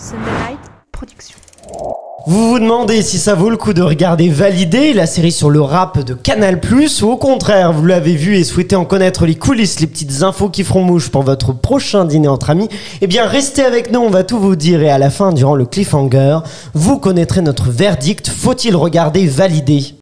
Sunday Night Production. Vous vous demandez si ça vaut le coup de regarder Validé, la série sur le rap de Canal+, ou au contraire, vous l'avez vu et souhaitez en connaître les coulisses, les petites infos qui feront mouche pour votre prochain dîner entre amis, eh bien restez avec nous, on va tout vous dire et à la fin, durant le cliffhanger, vous connaîtrez notre verdict, faut-il regarder Validé ?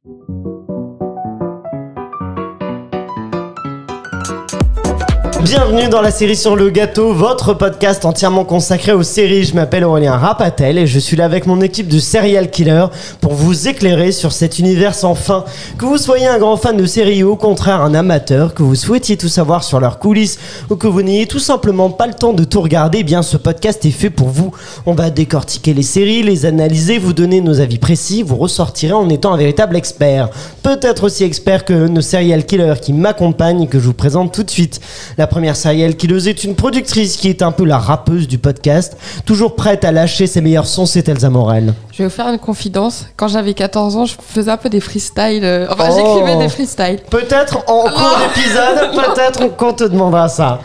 Bienvenue dans la série sur le gâteau, votre podcast entièrement consacré aux séries. Je m'appelle Aurélien Rapatel et je suis là avec mon équipe de serial killers pour vous éclairer sur cet univers sans fin. Que vous soyez un grand fan de séries ou au contraire un amateur, que vous souhaitiez tout savoir sur leurs coulisses ou que vous n'ayez tout simplement pas le temps de tout regarder, eh bien ce podcast est fait pour vous. On va décortiquer les séries, les analyser, vous donner nos avis précis, vous ressortirez en étant un véritable expert. Peut-être aussi expert que nos serial killers qui m'accompagnent et que je vous présente tout de suite. La première serial killeuse est une productrice qui est un peu la rappeuse du podcast, toujours prête à lâcher ses meilleurs sons, c'est Elsa Morel. Je vais vous faire une confidence. Quand j'avais 14 ans, je faisais un peu des freestyles. J'écrivais des freestyles. Peut-être en cours d'épisode, peut-être qu'on te demandera ça.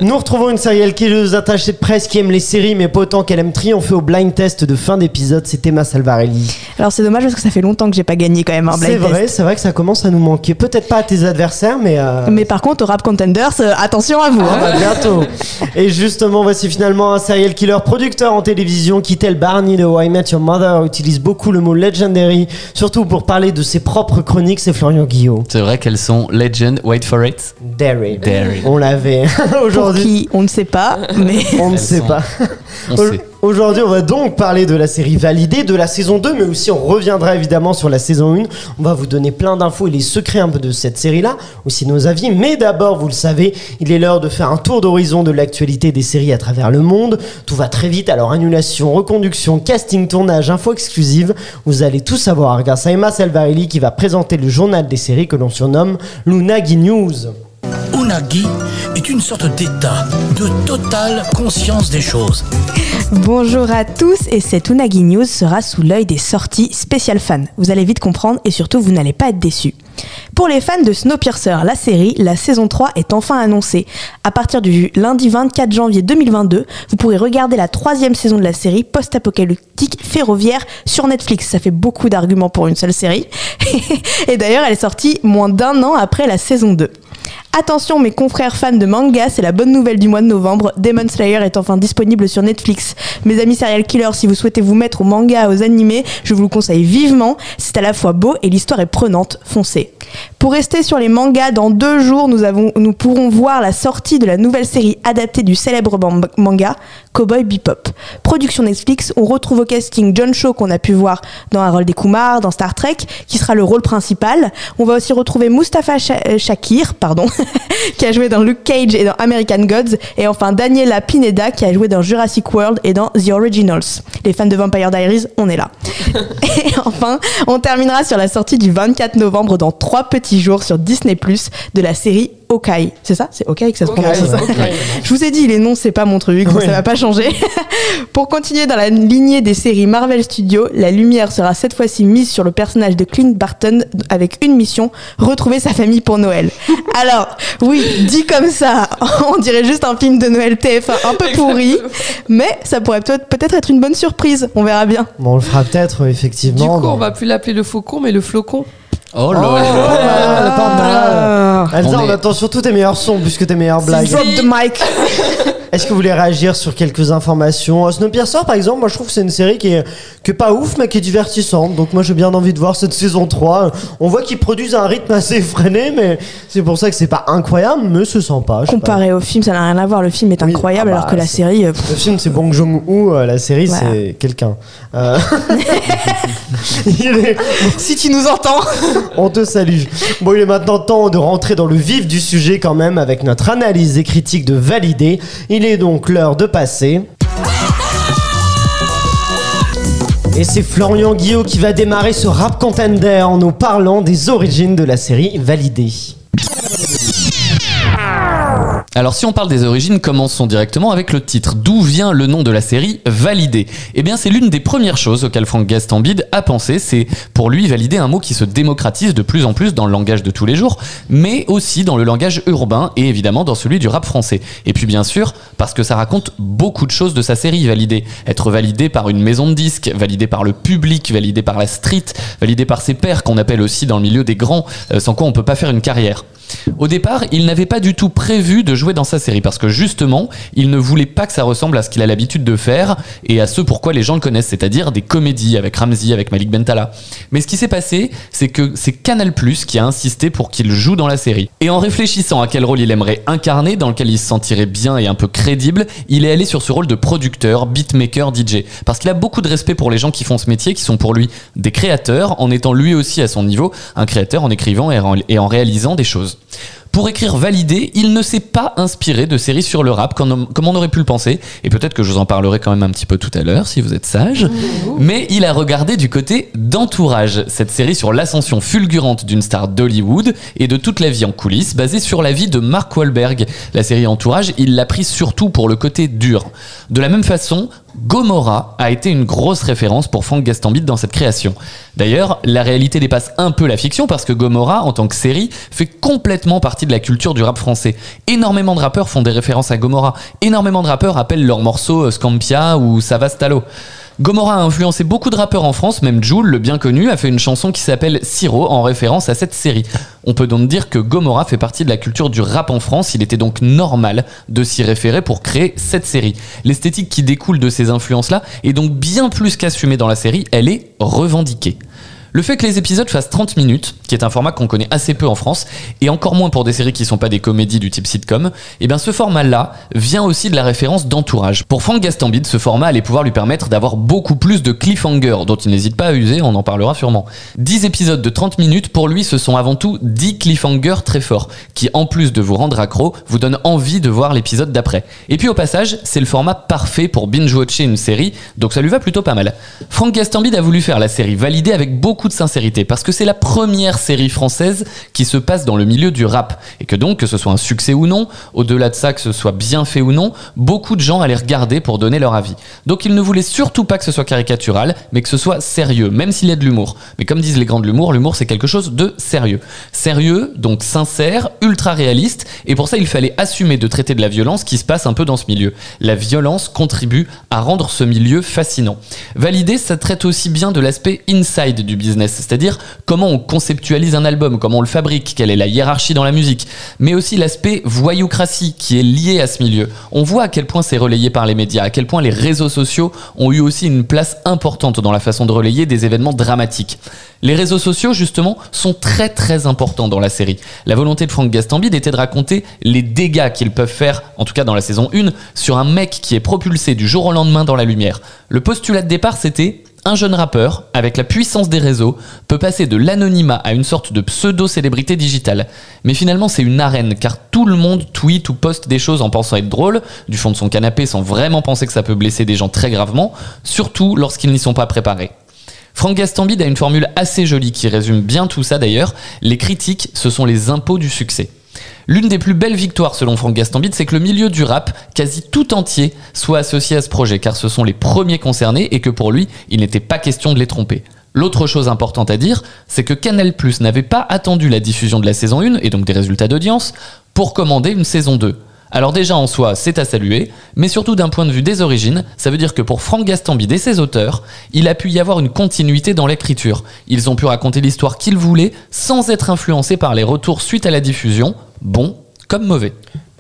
Nous retrouvons une serial killeuse attachée de presse qui aime les séries, mais pas autant qu'elle aime triompher au blind test de fin d'épisode, c'est Emma Salvarelli. Alors c'est dommage parce que ça fait longtemps que j'ai pas gagné quand même un blind test. C'est vrai que ça commence à nous manquer. Peut-être pas à tes adversaires, mais... Mais par contre, au Rap Contenders, attention à vous. Bientôt. Et justement, voici finalement un serial killer producteur en télévision qui, tel Barney de How I Met Your Mother, utilise beaucoup le mot legendary, surtout pour parler de ses propres chroniques, c'est Florian Guillot. C'est vrai qu'elles sont legend, wait for it. Dairy. Dairy. On l'avait aujourd'hui. Pour qui, on ne sait pas, mais... On ne sait pas. On sait. Aujourd'hui, on va donc parler de la série Validée, de la saison 2, mais aussi on reviendra évidemment sur la saison 1. On va vous donner plein d'infos et les secrets un peu de cette série-là, aussi nos avis. Mais d'abord, vous le savez, il est l'heure de faire un tour d'horizon de l'actualité des séries à travers le monde. Tout va très vite, alors annulation, reconduction, casting, tournage, info exclusive. Vous allez tout savoir grâce à Emma Salvarelli qui va présenter le journal des séries que l'on surnomme l'Unagi News. Unagi est une sorte d'état de totale conscience des choses. Bonjour à tous, et cette Unagi News sera sous l'œil des sorties spéciales fans. Vous allez vite comprendre et surtout vous n'allez pas être déçus. Pour les fans de Snowpiercer, la série, la saison 3 est enfin annoncée. À partir du lundi 24 janvier 2022, vous pourrez regarder la 3e saison de la série post-apocalyptique ferroviaire sur Netflix. Ça fait beaucoup d'arguments pour une seule série. Et d'ailleurs, elle est sortie moins d'1 an après la saison 2. Attention mes confrères fans de manga, c'est la bonne nouvelle du mois de novembre, Demon Slayer est enfin disponible sur Netflix. Mes amis serial killers, si vous souhaitez vous mettre au manga, aux animés, je vous le conseille vivement, c'est à la fois beau et l'histoire est prenante, foncez. Pour rester sur les mangas, dans 2 jours, nous pourrons voir la sortie de la nouvelle série adaptée du célèbre manga Cowboy Bebop. Production Netflix, on retrouve au casting John Cho qu'on a pu voir dans Harold et Kumar, dans Star Trek, qui sera le rôle principal. On va aussi retrouver Mustafa Shakir, qui a joué dans Luke Cage et dans American Gods, et enfin Daniela Pineda qui a joué dans Jurassic World et dans The Originals. Les fans de Vampire Diaries, on est là. Et enfin, on terminera sur la sortie du 24 novembre dans 3 petits jours sur Disney+, de la série Hawkeye. C'est ça ? C'est Hawkeye que ça se prononce, ça. Je vous ai dit, les noms, c'est pas mon truc, donc ça va pas changer. Pour continuer dans la lignée des séries Marvel Studios, la lumière sera cette fois-ci mise sur le personnage de Clint Barton avec une mission, retrouver sa famille pour Noël. Alors, oui, dit comme ça, on dirait juste un film de Noël TF1 un peu pourri, mais ça pourrait peut-être être une bonne surprise, on verra bien. Bon, on le fera peut-être, effectivement. Du coup, on va plus l'appeler le faucon, mais le flocon. Oh là là. Elsa, on attend surtout tes meilleurs sons plus que tes meilleures blagues. Drop the mic. Est-ce que vous voulez réagir sur quelques informations ? Snowpiercer, par exemple, moi je trouve que c'est une série qui est pas ouf, mais qui est divertissante. Donc moi j'ai bien envie de voir cette saison 3. On voit qu'ils produisent à un rythme assez effréné, mais c'est pour ça que c'est pas incroyable, mais c'est sympa. Comparé au film, ça n'a rien à voir. Le film est incroyable, alors que la série... Le film c'est Bong Joon-ho, la série c'est quelqu'un. Si tu nous entends. On te salue. Bon, il est maintenant temps de rentrer dans le vif du sujet quand même avec notre analyse et critique de Validé. Il est donc l'heure de passer. Et c'est Florian Guillot qui va démarrer ce Rap Contender en nous parlant des origines de la série Validé. Alors si on parle des origines, commençons directement avec le titre. D'où vient le nom de la série Validé ? Eh bien c'est l'une des premières choses auxquelles Franck Gastambide a pensé, c'est pour lui valider un mot qui se démocratise de plus en plus dans le langage de tous les jours, mais aussi dans le langage urbain et évidemment dans celui du rap français. Et puis bien sûr, parce que ça raconte beaucoup de choses de sa série Validé. Être validé par une maison de disques, validé par le public, validé par la street, validé par ses pairs qu'on appelle aussi dans le milieu des grands, sans quoi on peut pas faire une carrière. Au départ, il n'avait pas du tout prévu de jouer dans sa série parce que justement, il ne voulait pas que ça ressemble à ce qu'il a l'habitude de faire et à ce pourquoi les gens le connaissent, c'est-à-dire des comédies avec Ramzy, avec Malik Bentala. Mais ce qui s'est passé, c'est que c'est Canal+ qui a insisté pour qu'il joue dans la série. Et en réfléchissant à quel rôle il aimerait incarner, dans lequel il se sentirait bien et un peu crédible, il est allé sur ce rôle de producteur, beatmaker, DJ. Parce qu'il a beaucoup de respect pour les gens qui font ce métier, qui sont pour lui des créateurs, en étant lui aussi à son niveau un créateur en écrivant et en réalisant des choses. Pour écrire Validé, il ne s'est pas inspiré de séries sur le rap comme on aurait pu le penser, et peut-être que je vous en parlerai quand même un petit peu tout à l'heure si vous êtes sage, mais il a regardé du côté d'Entourage, cette série sur l'ascension fulgurante d'une star d'Hollywood et de toute la vie en coulisses, basée sur la vie de Mark Wahlberg. La série Entourage, il l'a prise surtout pour le côté dur. De la même façon, Gomorrah a été une grosse référence pour Franck Gastambide dans cette création. D'ailleurs, la réalité dépasse un peu la fiction parce que Gomorrah, en tant que série, fait complètement partie de la culture du rap français. Énormément de rappeurs font des références à Gomorrah. Énormément de rappeurs appellent leurs morceaux Scampia ou Savastalo. Gomorrah a influencé beaucoup de rappeurs en France, même Jul, le bien connu, a fait une chanson qui s'appelle Siro en référence à cette série. On peut donc dire que Gomorrah fait partie de la culture du rap en France, il était donc normal de s'y référer pour créer cette série. L'esthétique qui découle de ces influences-là est donc bien plus qu'assumée dans la série, elle est revendiquée. Le fait que les épisodes fassent 30 minutes, qui est un format qu'on connaît assez peu en France, et encore moins pour des séries qui sont pas des comédies du type sitcom, et bien ce format-là vient aussi de la référence d'Entourage. Pour Franck Gastambide, ce format allait pouvoir lui permettre d'avoir beaucoup plus de cliffhangers, dont il n'hésite pas à user, on en parlera sûrement. 10 épisodes de 30 minutes, pour lui, ce sont avant tout 10 cliffhangers très forts, qui en plus de vous rendre accro, vous donnent envie de voir l'épisode d'après. Et puis au passage, c'est le format parfait pour binge-watcher une série, donc ça lui va plutôt pas mal. Franck Gastambide a voulu faire la série Validée avec beaucoup de sincérité parce que c'est la première série française qui se passe dans le milieu du rap et que donc que ce soit un succès ou non, au-delà de ça que ce soit bien fait ou non, beaucoup de gens allaient regarder pour donner leur avis. Donc il ne voulait surtout pas que ce soit caricatural mais que ce soit sérieux, même s'il y a de l'humour. Mais comme disent les grands de l'humour c'est quelque chose de sérieux. Sérieux, donc sincère, ultra réaliste et pour ça il fallait assumer de traiter de la violence qui se passe un peu dans ce milieu. La violence contribue à rendre ce milieu fascinant. Validé, ça traite aussi bien de l'aspect inside du business, c'est-à-dire comment on conceptualise un album, comment on le fabrique, quelle est la hiérarchie dans la musique, mais aussi l'aspect voyoucratie qui est lié à ce milieu. On voit à quel point c'est relayé par les médias, à quel point les réseaux sociaux ont eu aussi une place importante dans la façon de relayer des événements dramatiques. Les réseaux sociaux, justement, sont très très importants dans la série. La volonté de Franck Gastambide était de raconter les dégâts qu'ils peuvent faire, en tout cas dans la saison 1, sur un mec qui est propulsé du jour au lendemain dans la lumière. Le postulat de départ, c'était un jeune rappeur, avec la puissance des réseaux, peut passer de l'anonymat à une sorte de pseudo-célébrité digitale. Mais finalement, c'est une arène, car tout le monde tweet ou poste des choses en pensant être drôle, du fond de son canapé sans vraiment penser que ça peut blesser des gens très gravement, surtout lorsqu'ils n'y sont pas préparés. Franck Gastambide a une formule assez jolie qui résume bien tout ça d'ailleurs. Les critiques, ce sont les impôts du succès. L'une des plus belles victoires selon Franck Gastambide, c'est que le milieu du rap, quasi tout entier, soit associé à ce projet, car ce sont les premiers concernés et que pour lui, il n'était pas question de les tromper. L'autre chose importante à dire, c'est que Canal+ n'avait pas attendu la diffusion de la saison 1, et donc des résultats d'audience, pour commander une saison 2. Alors déjà en soi, c'est à saluer, mais surtout d'un point de vue des origines, ça veut dire que pour Franck Gastambide et ses auteurs, il a pu y avoir une continuité dans l'écriture. Ils ont pu raconter l'histoire qu'ils voulaient sans être influencés par les retours suite à la diffusion, bons comme mauvais.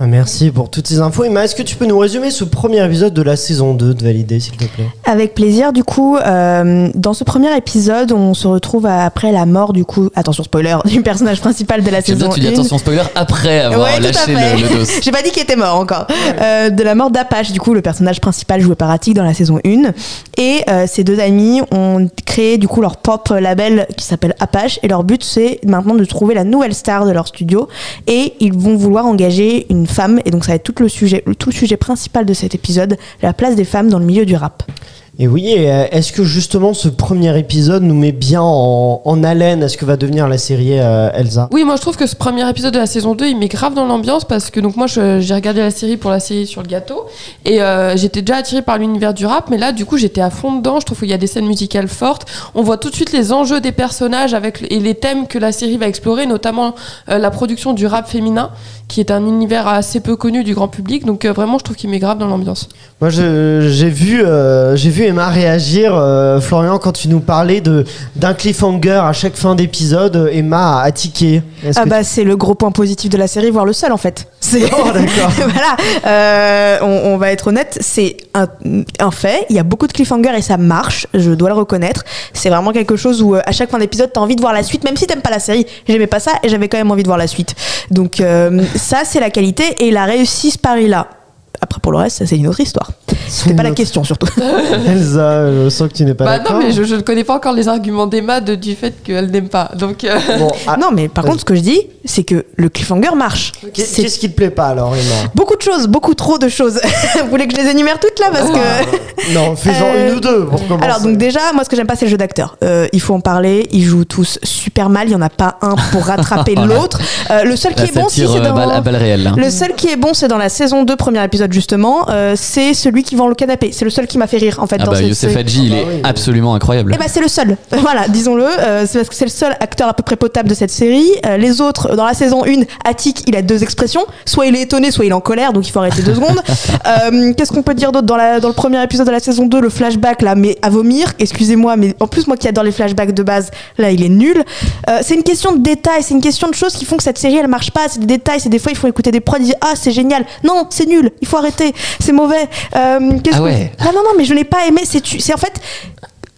Merci pour toutes ces infos. Emma, est-ce que tu peux nous résumer ce premier épisode de la saison 2 de Validé, s'il te plaît ? Avec plaisir. Du coup, dans ce premier épisode, on se retrouve après la mort, du coup, attention spoiler, du personnage principal de la saison 1. Tu dis attention spoiler après avoir lâché le dos. J'ai pas dit qu'il était mort encore. De la mort d'Apache, du coup, le personnage principal joué par Attic dans la saison 1. Et ces deux amis ont créé du coup leur propre label qui s'appelle Apache. Et leur but, c'est maintenant de trouver la nouvelle star de leur studio. Et ils vont vouloir engager une femme, et donc ça va être tout le sujet principal de cet épisode, la place des femmes dans le milieu du rap. Et oui, et est-ce que justement ce premier épisode nous met bien en haleine à ce que va devenir la série Elsa? Oui, moi je trouve que ce premier épisode de la saison 2, il met grave dans l'ambiance parce que donc moi j'ai regardé la série pour la série sur le gâteau et j'étais déjà attirée par l'univers du rap, mais là du coup j'étais à fond dedans. Je trouve qu'il y a des scènes musicales fortes. On voit tout de suite les enjeux des personnages et les thèmes que la série va explorer, notamment la production du rap féminin, qui est un univers assez peu connu du grand public. Donc vraiment, je trouve qu'il met grave dans l'ambiance. Moi, j'ai vu Emma réagir, Florian, quand tu nous parlais d'un cliffhanger à chaque fin d'épisode. Emma a tiqué. C'est le gros point positif de la série, voire le seul en fait. Oh, d'accord. Voilà, on va être honnête, c'est un fait. Il y a beaucoup de cliffhangers et ça marche, je dois le reconnaître. C'est vraiment quelque chose où à chaque fin d'épisode, t'as envie de voir la suite, même si t'aimes pas la série. J'aimais pas ça et j'avais quand même envie de voir la suite. Donc ça, c'est la qualité et il a réussi ce pari-là. Après, pour le reste, ça, c'est une autre histoire. C'était pas la question, surtout. Elsa, je sens que tu n'es pas d'accord. Non, mais je ne connais pas encore les arguments d'Emma du fait qu'elle n'aime pas. Donc, non, mais par contre, ce que je dis, c'est que le cliffhanger marche. Qu'est-ce qui te plaît pas, alors, Emma? Beaucoup de choses, beaucoup trop de choses. Vous voulez que je les énumère toutes, là? Parce que... Non, fais-en une ou deux, pour commencer. Alors, donc déjà, moi, ce que j'aime pas, c'est le jeu d'acteurs. Il faut en parler, ils jouent tous super mal, il y en a pas un pour rattraper l'autre. Le seul qui est bon, c'est dans... à balle réelle, hein. Le seul qui est bon, c'est dans la saison 2, premier épisode, justement. C'est celui qui vend le canapé. C'est le seul qui m'a fait rire, en fait. Youssef Hadji, il est absolument incroyable. Et c'est le seul. Voilà, disons-le. C'est parce que c'est le seul acteur à peu près potable de cette série. Les autres, dans la saison 1, Attic, il a deux expressions. Soit il est étonné, soit il est en colère, donc il faut arrêter 2 secondes. Qu'est-ce qu'on peut dire d'autre dans le premier épisode de la saison 2, le flashback, là, mais à vomir. Excusez-moi, mais en plus, moi qui adore les flashbacks de base, là, il est nul. C'est une question de détails, c'est une question de choses qui font que cette série, elle marche pas. C'est des détails, c'est des fois, il faut écouter des prods, ils disent ah, c'est génial. Non, c'est nul, il faut arrêter. C'est mauvais. Non, mais je n'ai pas aimé. C'est en fait.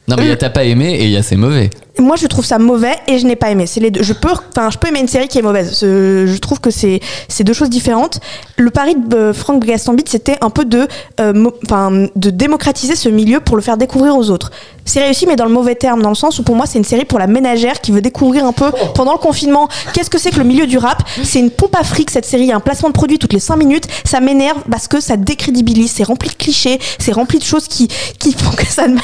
Non, mais il y a t'as pas aimé et il y a c'est mauvais. Moi, je trouve ça mauvais et je n'ai pas aimé. C'est les deux. Je peux aimer une série qui est mauvaise. Je trouve que c'est deux choses différentes. Le pari de Franck Gastambide, c'était un peu de démocratiser ce milieu pour le faire découvrir aux autres. C'est réussi, mais dans le mauvais terme, dans le sens où pour moi, c'est une série pour la ménagère qui veut découvrir un peu pendant le confinement qu'est-ce que c'est que le milieu du rap. C'est une pompe à fric, cette série. Il y a un placement de produit toutes les 5 minutes. Ça m'énerve parce que ça décrédibilise. C'est rempli de clichés. C'est rempli de choses qui font que ça ne.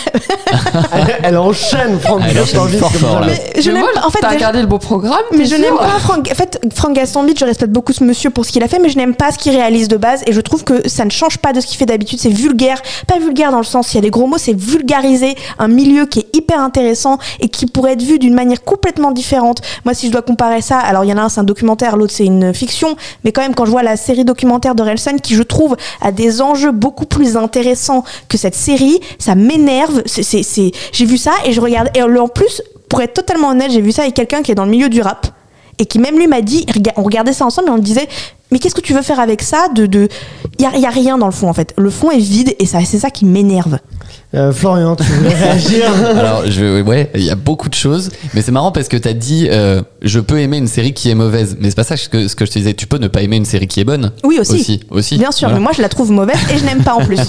Elle enchaîne, Franck Gastambide. Fort, là. Je n'aime pas. En fait, t'as regardé le beau programme. Mais je n'aime pas Franck. En fait, Franck Gastambide, je respecte beaucoup ce monsieur pour ce qu'il a fait, mais je n'aime pas ce qu'il réalise de base. Et je trouve que ça ne change pas de ce qu'il fait d'habitude. C'est vulgaire. Pas vulgaire dans le sens, il y a des gros mots, c'est vulgariser un milieu qui est hyper intéressant et qui pourrait être vu d'une manière complètement différente. Moi, si je dois comparer ça, alors il y en a un, c'est un documentaire, l'autre, c'est une fiction. Mais quand même, quand je vois la série documentaire de Relsen, qui je trouve a des enjeux beaucoup plus intéressants que cette série, ça m'énerve. J'ai vu ça et je regarde. Et en plus, pour être totalement honnête, j'ai vu ça avec quelqu'un qui est dans le milieu du rap et qui même lui m'a dit, on regardait ça ensemble et on me disait mais qu'est-ce que tu veux faire avec ça? Y a rien dans le fond en fait. Le fond est vide et c'est ça qui m'énerve. Florian, tu voulais réagir? Alors, il y a beaucoup de choses, mais c'est marrant parce que t'as dit je peux aimer une série qui est mauvaise, mais c'est pas ça ce que je te disais. Tu peux ne pas aimer une série qui est bonne. Oui, aussi. Bien sûr, voilà. Mais moi je la trouve mauvaise et je n'aime pas en plus.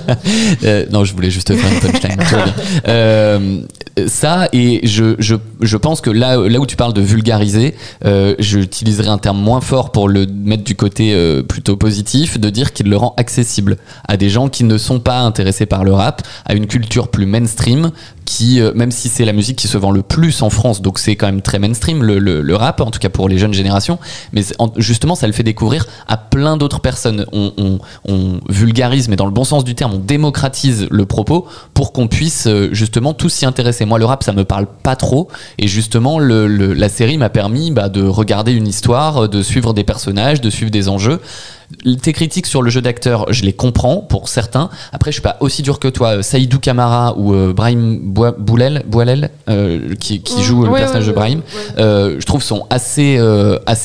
Non, je voulais juste faire une punchline. Tout va bien. Ça, et je pense que là où tu parles de vulgariser, j'utiliserai un terme moins fort pour le mettre du côté plutôt positif, de dire qu'il le rend accessible à des gens qui ne sont pas intéressés par le rap, à une culture plus mainstream qui, même si c'est la musique qui se vend le plus en France, donc c'est quand même très mainstream le rap, en tout cas pour les jeunes générations, mais justement ça le fait découvrir à plein d'autres personnes. On vulgarise, mais dans le bon sens du terme, on démocratise le propos pour qu'on puisse justement tous s'y intéresser. Moi le rap ça me parle pas trop et justement la série m'a permis de regarder une histoire, de suivre des personnages, de suivre des enjeux. Tes critiques sur le jeu d'acteur, je les comprends pour certains. Après, je suis pas aussi dur que toi. Saïdou Kamara ou Brahim Boualel qui joue le personnage de Brahim, je trouve sont assez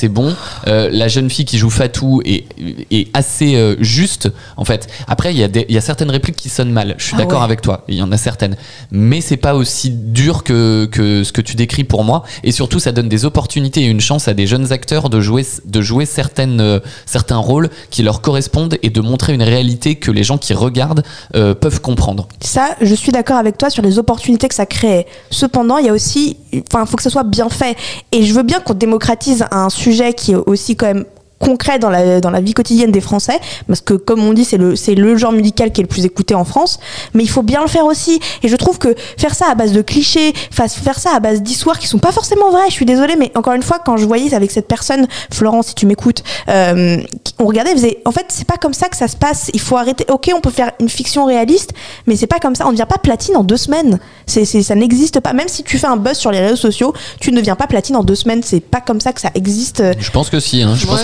bons. La jeune fille qui joue Fatou est assez juste en fait. Après, il y a certaines répliques qui sonnent mal. Je suis d'accord avec toi. Il y en a certaines, mais c'est pas aussi dur que ce que tu décris pour moi. Et surtout, ça donne des opportunités et une chance à des jeunes acteurs de jouer certains rôles qui leur correspondent et de montrer une réalité que les gens qui regardent peuvent comprendre. Ça, je suis d'accord avec toi sur les opportunités que ça crée. Cependant, il y a aussi, faut que ça soit bien fait. Et je veux bien qu'on démocratise un sujet qui est aussi quand même concret dans la vie quotidienne des Français, parce que comme on dit c'est le genre musical qui est le plus écouté en France, mais il faut bien le faire aussi, et je trouve que faire ça à base de clichés, faire ça à base d'histoires qui sont pas forcément vraies, je suis désolée, mais encore une fois quand je voyais avec cette personne, Florence si tu m'écoutes, on regardait, on faisait en fait c'est pas comme ça que ça se passe, il faut arrêter, ok on peut faire une fiction réaliste, mais c'est pas comme ça, on ne devient pas platine en 2 semaines, ça n'existe pas, même si tu fais un buzz sur les réseaux sociaux, tu ne deviens pas platine en 2 semaines, c'est pas comme ça que ça existe. Je pense que si, hein. Je pense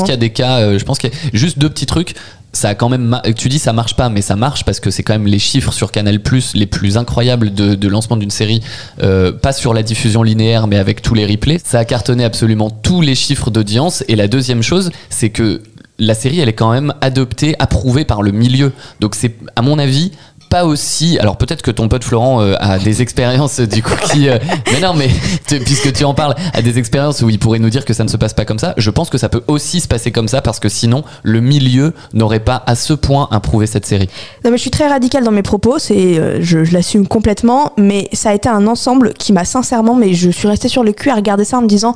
qu'il y a des cas, je pense qu'il y a juste 2 petits trucs. Ça a quand même, tu dis ça marche pas, mais ça marche parce que c'est quand même les chiffres sur Canal+ les plus incroyables de lancement d'une série, pas sur la diffusion linéaire mais avec tous les replays. Ça a cartonné absolument tous les chiffres d'audience. Et la deuxième chose, c'est que la série elle est quand même approuvée par le milieu. Donc c'est à mon avis pas aussi. Alors peut-être que ton pote Florent a des expériences du coup qui. Mais non, mais puisque tu en parles, a des expériences où il pourrait nous dire que ça ne se passe pas comme ça. Je pense que ça peut aussi se passer comme ça parce que sinon le milieu n'aurait pas à ce point approuvé cette série. Non mais je suis très radicale dans mes propos, je l'assume complètement, mais ça a été un ensemble qui m'a sincèrement, mais je suis restée sur le cul à regarder ça en me disant.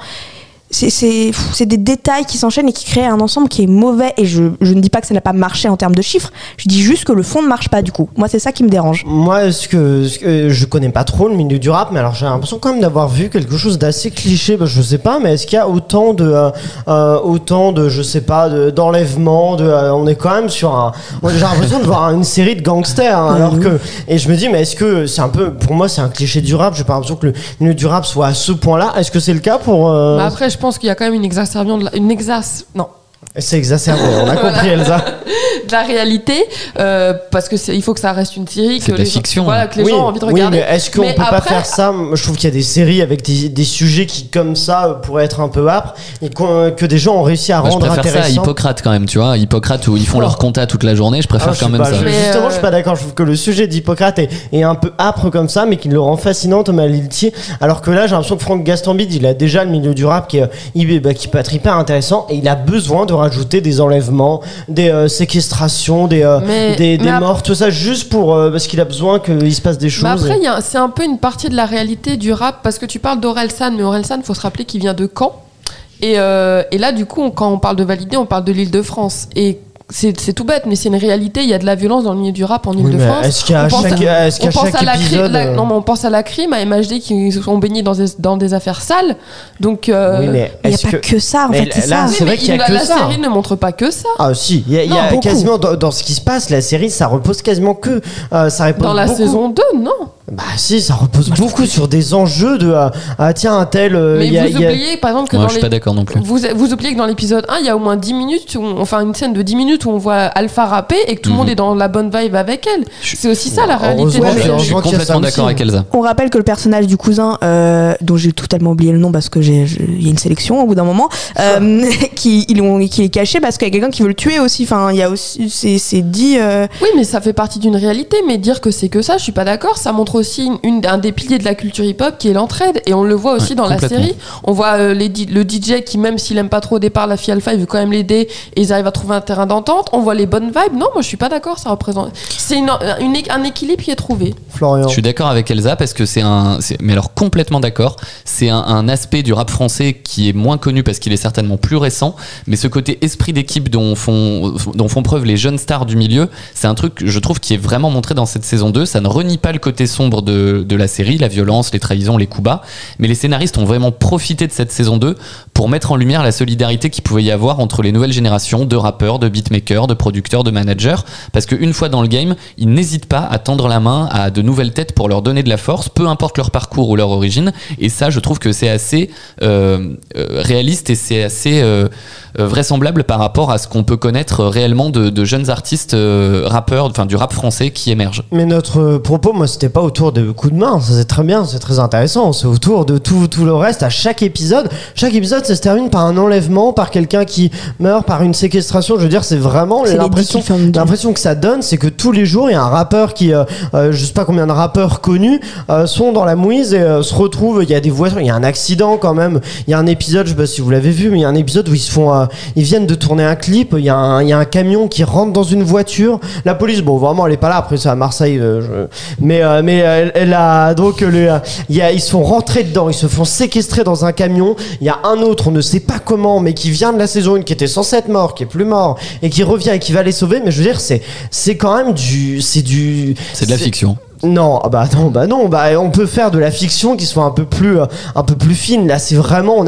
C'est des détails qui s'enchaînent et qui créent un ensemble qui est mauvais, et je ne dis pas que ça n'a pas marché en termes de chiffres, je dis juste que le fond ne marche pas du coup. Moi c'est ça qui me dérange. Moi ce que je connais pas trop le milieu du rap, mais alors j'ai l'impression quand même d'avoir vu quelque chose d'assez cliché, je sais pas, mais est-ce qu'il y a autant de je sais pas d'enlèvements, on est quand même sur j'ai l'impression de voir une série de gangsters, hein, alors que, et je me dis mais est-ce que c'est un peu, pour moi c'est un cliché du rap, j'ai pas l'impression que le milieu du rap soit à ce point là, est-ce que c'est le cas pour après je pense qu'il y a quand même une exacerbation non. C'est exacerbé, on a compris Elsa. De la réalité, parce que il faut que ça reste une série, c'est que de la fiction. Voilà, que les gens ont envie de regarder. Oui, mais est-ce qu'on peut pas faire ça? Je trouve qu'il y a des séries avec des sujets qui, comme ça, pourraient être un peu âpres et que des gens ont réussi à rendre intéressant. Je préfère ça à Hippocrate quand même, tu vois. Hippocrate où ils font leur compta toute la journée, je préfère quand même ça. Justement, je suis pas d'accord. Je trouve que le sujet d'Hippocrate est un peu âpre comme ça, mais qui le rend fascinant, Thomas Liltier. Alors que là, j'ai l'impression que Franck Gastambide, il a déjà le milieu du rap qui peut être hyper intéressant, et il a besoin de rajouter des enlèvements, des séquestrations, des morts, tout ça, juste pour parce qu'il a besoin qu'il se passe des choses. Mais après, c'est un peu une partie de la réalité du rap, parce que tu parles d'Orelsan, mais Orelsan, faut se rappeler qu'il vient de Caen. Et là, du coup, quand on parle de Validé, on parle de l'Île-de-France. Et c'est tout bête, mais c'est une réalité. Il y a de la violence dans le milieu du rap en Île-de-France. Est-ce qu'à chaque épisode non, mais on pense à la crime, à MHD qui sont baignés dans des affaires sales. Donc, il n'y a pas que ça, en fait. C'est là, ça. c'est vrai qu'il y a que la ça. La série ne montre pas que ça. Ah si, il y a quasiment dans ce qui se passe, la série, ça repose quasiment que ça repose dans la beaucoup. saison 2, non. Bah si, ça repose beaucoup sur des enjeux de tiens, un tel. Mais vous oubliez par exemple que je suis pas d'accord non plus. Vous oubliez que dans l'épisode 1, il y a au moins 10 minutes, une scène de 10 minutes où on voit Alpha rapper et que tout le monde est dans la bonne vibe avec elle. C'est aussi ça la réalité. Je suis complètement d'accord avec Elsa. On rappelle que le personnage du cousin, dont j'ai totalement oublié le nom parce que il y a une sélection au bout d'un moment, qui est caché parce qu'il y a quelqu'un qui veut le tuer aussi. Enfin, il y a aussi, c'est dit. Oui, mais ça fait partie d'une réalité. Mais dire que c'est que ça, je suis pas d'accord. Ça montre aussi un des piliers de la culture hip-hop qui est l'entraide, et on le voit aussi dans la série. On voit le DJ qui, même s'il aime pas trop au départ la fille Alpha, il veut quand même l'aider et ils arrivent à trouver un terrain d'entente. On voit les bonnes vibes. Non, moi je suis pas d'accord. Ça représente, c'est un équilibre qui est trouvé. Florian, je suis d'accord avec Elsa parce que mais alors complètement d'accord. C'est un aspect du rap français qui est moins connu parce qu'il est certainement plus récent, mais ce côté esprit d'équipe dont font preuve les jeunes stars du milieu, c'est un truc je trouve qui est vraiment montré dans cette saison 2. Ça ne renie pas le côté sombre de la série, la violence, les trahisons, les coups bas, mais les scénaristes ont vraiment profité de cette saison 2 pour mettre en lumière la solidarité qu'il pouvait y avoir entre les nouvelles générations de rappeurs, de beatmakers, de producteurs, de managers, parce qu'une fois dans le game, ils n'hésitent pas à tendre la main à de nouvelles têtes pour leur donner de la force, peu importe leur parcours ou leur origine, et ça je trouve que c'est assez réaliste et c'est assez vraisemblable par rapport à ce qu'on peut connaître réellement de jeunes artistes rappeurs, enfin du rap français qui émergent. Mais notre propos, moi, c'était pas autour de coups de main, ça c'est très bien, c'est très intéressant, c'est autour de tout le reste. À chaque épisode, ça se termine par un enlèvement, par quelqu'un qui meurt, par une séquestration. Je veux dire, c'est vraiment l'impression que ça donne, c'est que tous les jours il y a un rappeur qui je sais pas combien de rappeurs connus sont dans la mouise et se retrouvent, il y a des voitures, il y a un accident quand même, il y a un épisode, je sais pas si vous l'avez vu, mais il y a un épisode où ils se font ils viennent de tourner un clip, il y a un camion qui rentre dans une voiture. La police, bon, vraiment, elle est pas là. Après, c'est à Marseille, mais elle a donc ils se font rentrer dedans, ils se font séquestrer dans un camion. Il y a un autre, on ne sait pas comment, mais qui vient de la saison 1, qui était censé être mort, qui est plus mort, et qui revient et qui va les sauver. Mais je veux dire, c'est quand même c'est de la fiction. Non, on peut faire de la fiction qui soit un peu plus fine. Là, c'est vraiment,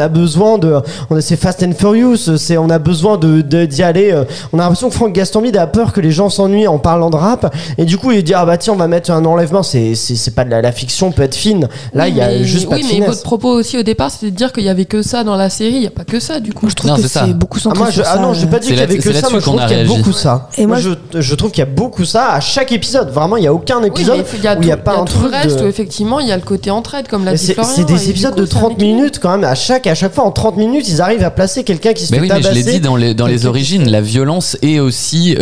c'est Fast and Furious, on a besoin d'y aller. On a l'impression que Franck Gastambide a peur que les gens s'ennuient en parlant de rap, et du coup il dit tiens, on va mettre un enlèvement. C'est pas de la fiction peut être fine. Là, il y a juste pas de finesse. Oui, mais votre propos aussi au départ, c'était de dire qu'il y avait que ça dans la série. Il y a pas que ça, du coup. Je trouve que c'est beaucoup centré sur ça. Non, j'ai pas dit qu'il y avait que ça. Moi, je trouve qu'il y a beaucoup ça. Et moi, je trouve qu'il y a beaucoup ça à chaque épisode. Vraiment, il y a aucun épisode où il y a pas un truc le reste où effectivement il y a le côté entraide comme l'a dit Florian. C'est des épisodes de 30 minutes quand même. À chaque fois en 30 minutes ils arrivent à placer quelqu'un qui se fait tabasser. Mais je l'ai dit dans les origines, la violence est aussi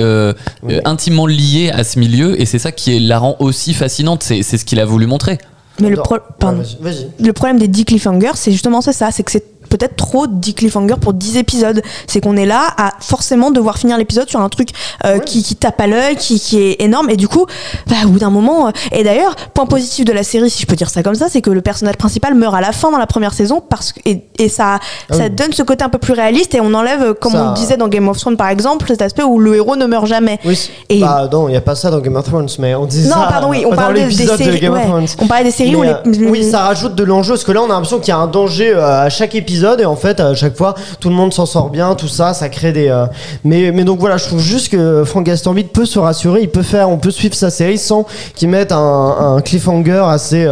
intimement liée à ce milieu, et c'est ça qui la rend aussi fascinante. C'est ce qu'il a voulu montrer. Mais le problème des 10 cliffhangers, c'est justement ça, c'est que c'est peut-être trop 10 cliffhangers pour 10 épisodes. C'est qu'on est là à forcément devoir finir l'épisode sur un truc qui tape à l'œil, qui est énorme, et du coup au bout d'un moment et d'ailleurs, point positif de la série, si je peux dire ça comme ça, c'est que le personnage principal meurt à la fin dans la première saison, et ça donne ce côté un peu plus réaliste, et on enlève, comme on disait dans Game of Thrones par exemple, cet aspect où le héros ne meurt jamais. Non, il n'y a pas ça dans Game of Thrones, mais on dit on parlait des séries de Game of Thrones. On parlait des séries où oui, ça rajoute de l'enjeu, parce que là on a l'impression qu'il y a un danger à chaque épisode, et en fait à chaque fois tout le monde s'en sort bien, tout ça crée des mais donc voilà, je trouve juste que Franck Gastambide peut se rassurer, on peut suivre sa série sans qu'il mette un cliffhanger assez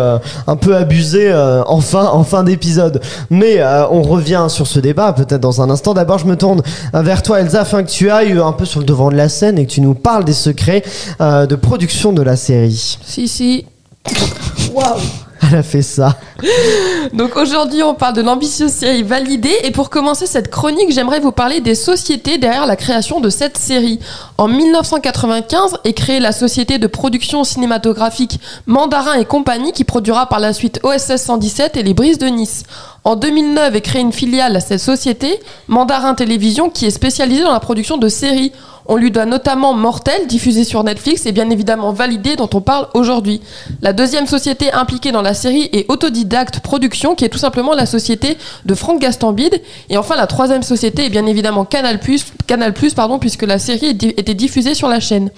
un peu abusé en fin d'épisode. Mais on revient sur ce débat peut-être dans un instant. D'abord, je me tourne vers toi, Elsa, afin que tu ailles un peu sur le devant de la scène et que tu nous parles des secrets de production de la série. Si. Waouh. Elle a fait ça. Donc aujourd'hui, on parle de l'ambitieuse série Validé. Et pour commencer cette chronique, j'aimerais vous parler des sociétés derrière la création de cette série. En 1995 est créée la société de production cinématographique Mandarin et compagnie, qui produira par la suite OSS 117 et Les Brises de Nice. En 2009 est créée une filiale à cette société, Mandarin Télévision, qui est spécialisée dans la production de séries. On lui doit notamment Mortel, diffusé sur Netflix, et bien évidemment Validé, dont on parle aujourd'hui. La deuxième société impliquée dans la série est Autodidacte Production, qui est tout simplement la société de Franck Gastambide. Et enfin, la troisième société est bien évidemment Canal+, puisque la série était diffusée sur la chaîne.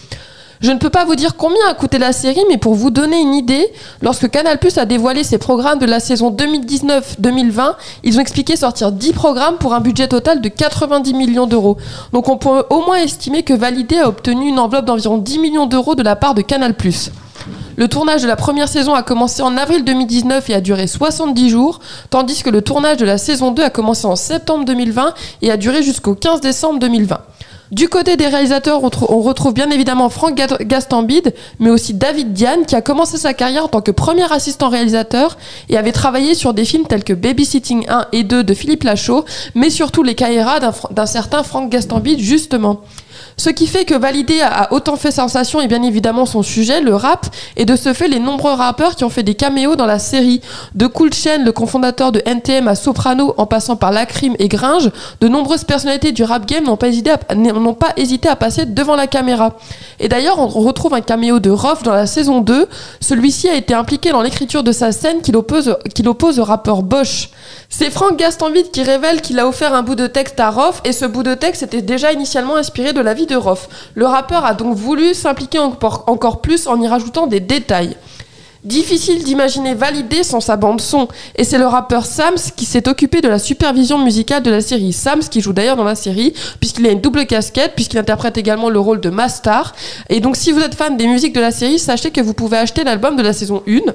Je ne peux pas vous dire combien a coûté la série, mais pour vous donner une idée, lorsque Canal+ a dévoilé ses programmes de la saison 2019-2020, ils ont expliqué sortir 10 programmes pour un budget total de 90 millions d'euros. Donc on peut au moins estimer que Validé a obtenu une enveloppe d'environ 10 millions d'euros de la part de Canal+. Le tournage de la première saison a commencé en avril 2019 et a duré 70 jours, tandis que le tournage de la saison 2 a commencé en septembre 2020 et a duré jusqu'au 15 décembre 2020. Du côté des réalisateurs, on retrouve bien évidemment Franck Gastambide, mais aussi David Diane, qui a commencé sa carrière en tant que premier assistant réalisateur et avait travaillé sur des films tels que Babysitting 1 et 2 de Philippe Lachaud, mais surtout Les Caïras d'un certain Franck Gastambide, justement. Ce qui fait que Validé a autant fait sensation est bien évidemment son sujet, le rap, et de ce fait les nombreux rappeurs qui ont fait des caméos dans la série. De Cool Chain, le cofondateur de NTM à Soprano, en passant par Lacrim et Gringe, de nombreuses personnalités du rap game n'ont pas hésité à passer devant la caméra. Et d'ailleurs, on retrouve un caméo de Rof dans la saison 2. Celui-ci a été impliqué dans l'écriture de sa scène qu'il oppose au rappeur Bosch. C'est Franck Gastambide qui révèle qu'il a offert un bout de texte à Rof, et ce bout de texte était déjà initialement inspiré de la vie de Rof. Le rappeur a donc voulu s'impliquer encore plus en y rajoutant des détails. Difficile d'imaginer Validé sans sa bande-son, et c'est le rappeur Sams qui s'est occupé de la supervision musicale de la série. Sams qui joue d'ailleurs dans la série, puisqu'il a une double casquette, puisqu'il interprète également le rôle de Mastar. Et donc si vous êtes fan des musiques de la série, sachez que vous pouvez acheter l'album de la saison 1.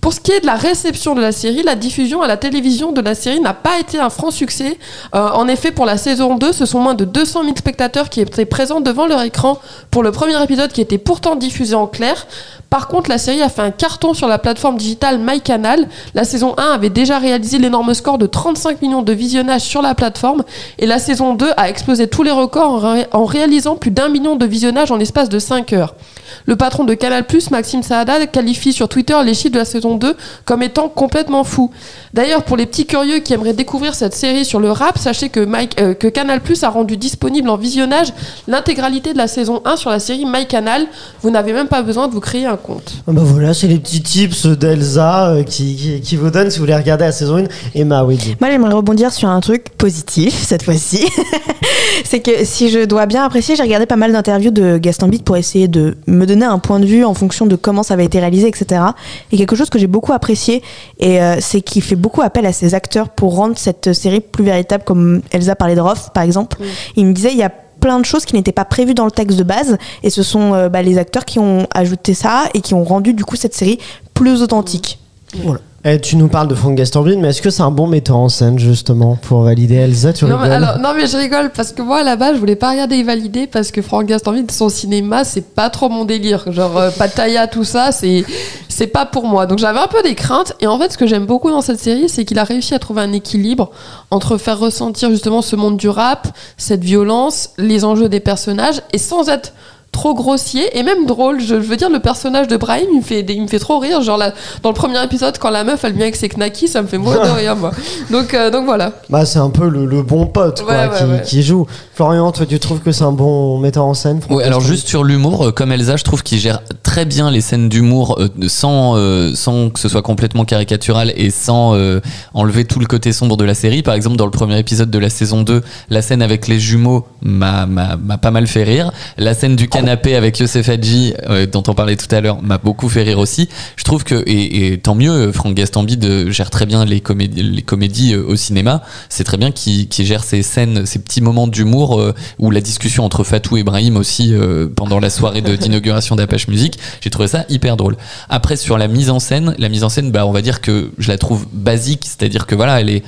Pour ce qui est de la réception de la série, la diffusion à la télévision de la série n'a pas été un franc succès. En effet, pour la saison 2, ce sont moins de 200 000 spectateurs qui étaient présents devant leur écran pour le premier épisode, qui était pourtant diffusé en clair. Par contre, la série a fait un carton sur la plateforme digitale MyCanal. La saison 1 avait déjà réalisé l'énorme score de 35 millions de visionnages sur la plateforme, et la saison 2 a explosé tous les records en réalisant plus d'1 million de visionnages en l'espace de 5 heures. Le patron de Canal+, Maxime Saada, qualifie sur Twitter les chiffres de la saison 2 comme étant complètement fous. D'ailleurs, pour les petits curieux qui aimeraient découvrir cette série sur le rap, sachez que Canal+ a rendu disponible en visionnage l'intégralité de la saison 1 sur la série MyCanal. Vous n'avez même pas besoin de vous créer un compte. Bah voilà, c'est les petits tips d'Elsa qui vous donnent si vous voulez regarder la saison 1. Emma, oui. Moi, j'aimerais rebondir sur un truc positif cette fois-ci. C'est que si je dois bien apprécier, j'ai regardé pas mal d'interviews de Gaston Bide pour essayer de me donner un point de vue en fonction de comment ça avait été réalisé, etc. Et quelque chose que j'ai beaucoup apprécié, c'est qu'il fait beaucoup appel à ses acteurs pour rendre cette série plus véritable, comme Elsa parlait de Roth, par exemple. Il me disait, il y a plein de choses qui n'étaient pas prévues dans le texte de base, et ce sont les acteurs qui ont ajouté ça et qui ont rendu du coup cette série plus authentique. Voilà. Tu nous parles de Franck Gastambide, mais est-ce que c'est un bon metteur en scène justement pour valider Elsa? Tu rigoles? Non mais je rigole parce que moi là-bas je voulais pas regarder et valider parce que Franck Gastambide, son cinéma c'est pas trop mon délire, genre Pattaya tout ça c'est pas pour moi, donc j'avais un peu des craintes. Et en fait ce que j'aime beaucoup dans cette série, c'est qu'il a réussi à trouver un équilibre entre faire ressentir justement ce monde du rap, cette violence, les enjeux des personnages, et sans être trop grossier et même drôle. Je veux dire, le personnage de Brahim, il me fait trop rire. Genre là, dans le premier épisode, quand la meuf elle vient avec ses knackis, ça me fait mourir de rire, moi. Donc voilà. Bah c'est un peu le bon pote quoi, qui joue. Florian, toi tu trouves que c'est un bon metteur en scène? Oui, alors juste sur l'humour, comme Elsa, je trouve qu'il gère très bien les scènes d'humour sans que ce soit complètement caricatural et sans enlever tout le côté sombre de la série. Par exemple, dans le premier épisode de la saison 2, la scène avec les jumeaux m'a pas mal fait rire. La scène du canapé avec Youssef Hadji, dont on parlait tout à l'heure, m'a beaucoup fait rire aussi. Je trouve que, et tant mieux, Franck Gastambide gère très bien les comédies au cinéma. C'est très bien qu'il gère ces scènes, ces petits moments d'humour où la discussion entre Fatou et Brahim aussi pendant la soirée d'inauguration d'Apache Music, j'ai trouvé ça hyper drôle. Après, sur la mise en scène, bah, on va dire que je la trouve basique, c'est-à-dire que voilà, elle est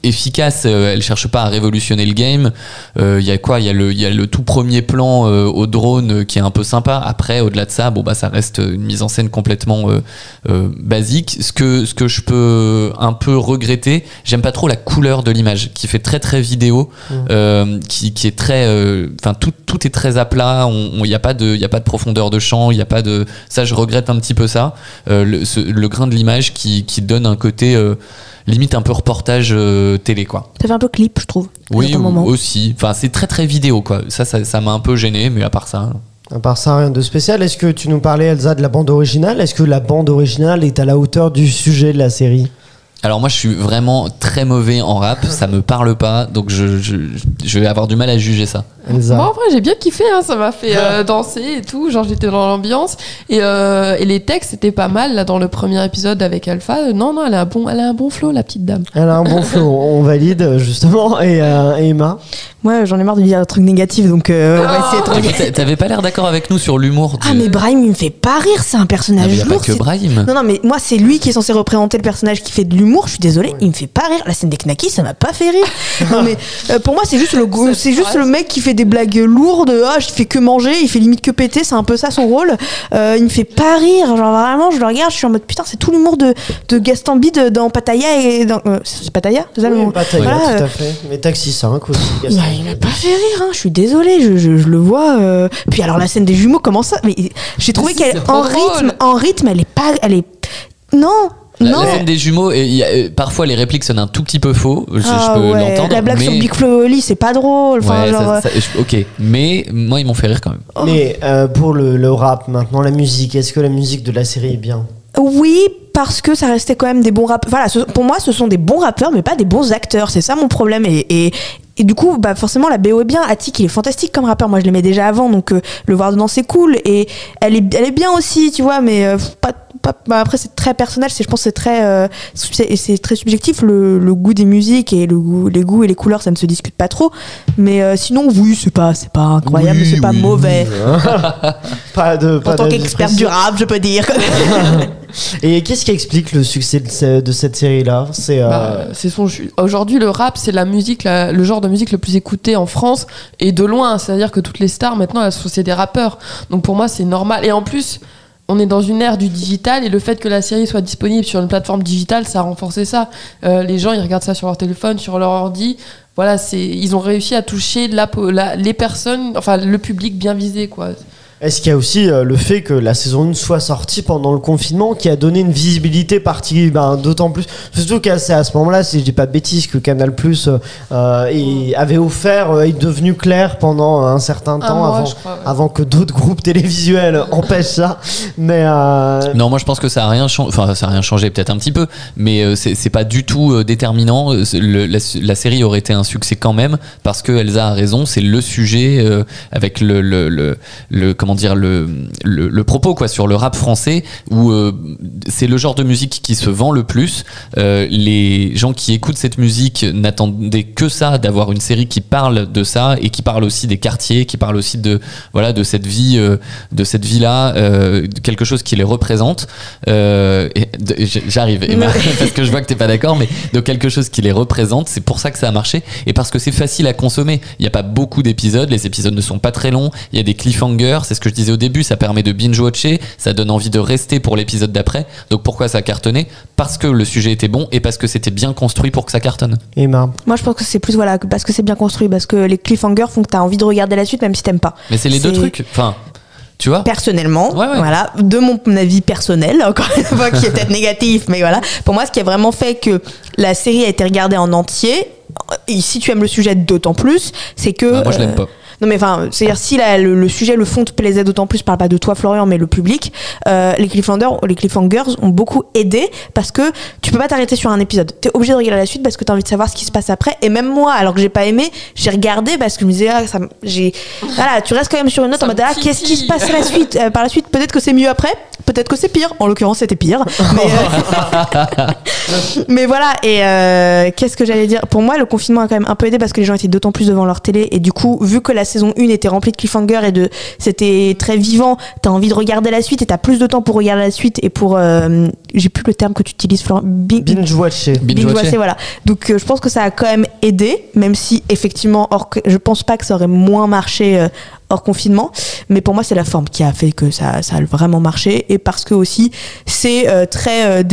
efficace, elle cherche pas à révolutionner le game. Il y a quoi, il y a le tout premier plan au drone qui est un peu sympa. Après, au-delà de ça, bon bah ça reste une mise en scène complètement basique. Ce que je peux un peu regretter, j'aime pas trop la couleur de l'image qui fait très très vidéo, qui est très, enfin tout est très à plat. Il y a pas de profondeur de champ, il y a pas de, ça je regrette un petit peu ça. Le grain de l'image qui donne un côté limite un peu reportage télé quoi. Ça fait un peu clip je trouve. Oui aussi. Enfin c'est très très vidéo quoi. Ça m'a un peu gêné, mais à part ça. À part ça, rien de spécial. Est-ce que tu nous parlais, Elsa, de la bande originale? Est-ce que la bande originale est à la hauteur du sujet de la série? Alors moi je suis vraiment très mauvais en rap, ça me parle pas, donc je vais avoir du mal à juger ça. Elsa. Moi en vrai j'ai bien kiffé, hein, ça m'a fait danser et tout, genre j'étais dans l'ambiance et les textes étaient pas mal là dans le premier épisode avec Alpha. Non elle a un bon flow la petite dame. Elle a un bon flow, on valide justement. Et Emma? Moi j'en ai marre de dire un truc négatif, donc on va essayer de... T'avais pas l'air d'accord avec nous sur l'humour Ah mais Brahim il me fait pas rire, c'est un personnage lourd. Il y a pas que Brahim. Non mais moi c'est lui qui est censé représenter le personnage qui fait de l'humour, je suis désolée, il me fait pas rire. La scène des knackis ça m'a pas fait rire. Non mais pour moi c'est juste le mec qui fait des blagues lourdes, je fais que manger, il fait limite que péter, c'est un peu ça son rôle. Il me fait pas rire, genre vraiment je le regarde, je suis en mode putain c'est tout l'humour de Gastambide dans Pattaya et dans... c'est Pattaya, c'est ça, oui, Pattaya, voilà, tout à fait. Mais Taxi 5 aussi. Il m'a pas fait rire, hein, je suis désolée, je le vois. Puis alors la scène des jumeaux, comment ça? Mais j'ai trouvé qu'elle en rythme, elle est non. La scène des jumeaux, parfois les répliques sonnent un tout petit peu faux, je peux l'entendre. La blague sur Big Flo et Oli, c'est pas drôle. Ok, mais moi ils m'ont fait rire quand même. Mais pour le rap maintenant, la musique, est-ce que la musique de la série est bien? Oui, parce que ça restait quand même des bons rappeurs. Voilà, pour moi ce sont des bons rappeurs, mais pas des bons acteurs, c'est ça mon problème. Et du coup, bah forcément, la BO est bien. Attic, il est fantastique comme rappeur. Moi, je l'aimais déjà avant, donc le voir dedans, c'est cool. Et elle est bien aussi, tu vois, mais bah, après, c'est très personnel. Je pense que c'est très subjectif. Le goût des musiques et les goûts et les couleurs, ça ne se discute pas trop. Mais sinon, oui, c'est pas incroyable, mais c'est pas mauvais. En tant qu'expert du rap, je peux dire. Et qu'est-ce qui explique le succès de cette série-là? Aujourd'hui, le rap, c'est la musique, le genre de musique le plus écouté en France et de loin. C'est-à-dire que toutes les stars maintenant, c'est des rappeurs. Donc pour moi, c'est normal. Et en plus, on est dans une ère du digital et le fait que la série soit disponible sur une plateforme digitale, ça a renforcé ça. Les gens, ils regardent ça sur leur téléphone, sur leur ordi. Voilà, ils ont réussi à toucher les personnes, enfin le public bien visé, quoi. Est-ce qu'il y a aussi le fait que la saison 1 soit sortie pendant le confinement qui a donné une visibilité d'autant plus, surtout qu'à c'est à ce moment-là, si je dis pas de bêtises, que Canal+ avait offert est devenu clair pendant un certain temps avant que d'autres groupes télévisuels empêchent ça. Mais non, moi je pense que ça a rien changé, peut-être un petit peu, mais c'est pas du tout déterminant. La série aurait été un succès quand même parce que Elsa a raison, c'est le sujet avec le propos quoi sur le rap français où c'est le genre de musique qui se vend le plus. Les gens qui écoutent cette musique n'attendaient que ça, d'avoir une série qui parle de ça et qui parle aussi des quartiers, qui parle aussi de cette vie là, quelque chose qui les représente. J'arrive Emma, parce que je vois que t'es pas d'accord, mais de quelque chose qui les représente. C'est pour ça que ça a marché et parce que c'est facile à consommer. Il y a pas beaucoup d'épisodes, les épisodes ne sont pas très longs, il y a des cliffhangers, c'est ce que je disais au début, ça permet de binge-watcher, ça donne envie de rester pour l'épisode d'après. Donc pourquoi ça a cartonné? Parce que le sujet était bon et parce que c'était bien construit pour que ça cartonne. Emma. Moi je pense que c'est plus parce que c'est bien construit, parce que les cliffhangers font que t'as envie de regarder la suite même si t'aimes pas. Mais c'est les deux trucs, enfin... Tu vois, personnellement, voilà, de mon avis personnel, encore une fois, qui est peut-être négatif, mais voilà, pour moi, ce qui a vraiment fait que la série a été regardée en entier, et si tu aimes le sujet d'autant plus, c'est que... moi, je l'aime pas. Non mais enfin, c'est-à-dire si le sujet, le fond te plaisait d'autant plus, je parle pas de toi Florian, mais le public, les cliffhangers ont beaucoup aidé parce que tu peux pas t'arrêter sur un épisode. T'es obligé de regarder la suite parce que t'as envie de savoir ce qui se passe après. Et même moi, alors que j'ai pas aimé, j'ai regardé parce que je me disais voilà, tu restes quand même sur une note en mode qu'est-ce qui se passe par la suite, peut-être que c'est mieux après, peut-être que c'est pire. En l'occurrence, c'était pire. Mais voilà. Et qu'est-ce que j'allais dire? Pour moi, le confinement a quand même un peu aidé parce que les gens étaient d'autant plus devant leur télé et du coup, vu que la saison 1 était remplie de cliffhangers et c'était très vivant, t'as envie de regarder la suite et t'as plus de temps pour regarder la suite et pour j'ai plus le terme que tu utilises Florent, binge-watcher, voilà. Donc je pense que ça a quand même aidé, même si effectivement je pense pas que ça aurait moins marché hors confinement, mais pour moi c'est la forme qui a fait que ça a vraiment marché et parce que aussi c'est très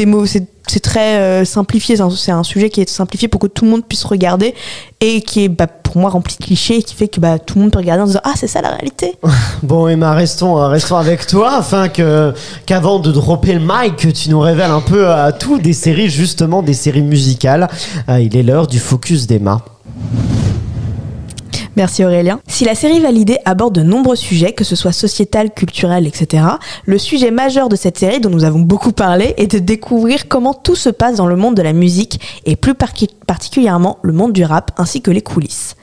c'est très simplifié, c'est un sujet qui est simplifié pour que tout le monde puisse regarder et qui est pour moi rempli de clichés et qui fait que tout le monde peut regarder en disant c'est ça la réalité. Bon Emma, restons avec toi afin qu'avant de dropper le mic, tu nous révèles un peu à tout des séries, justement des séries musicales. Il est l'heure du focus d'Emma. Merci Aurélien. Si la série Validé aborde de nombreux sujets, que ce soit sociétal, culturel, etc., le sujet majeur de cette série dont nous avons beaucoup parlé est de découvrir comment tout se passe dans le monde de la musique et plus particulièrement le monde du rap ainsi que les coulisses.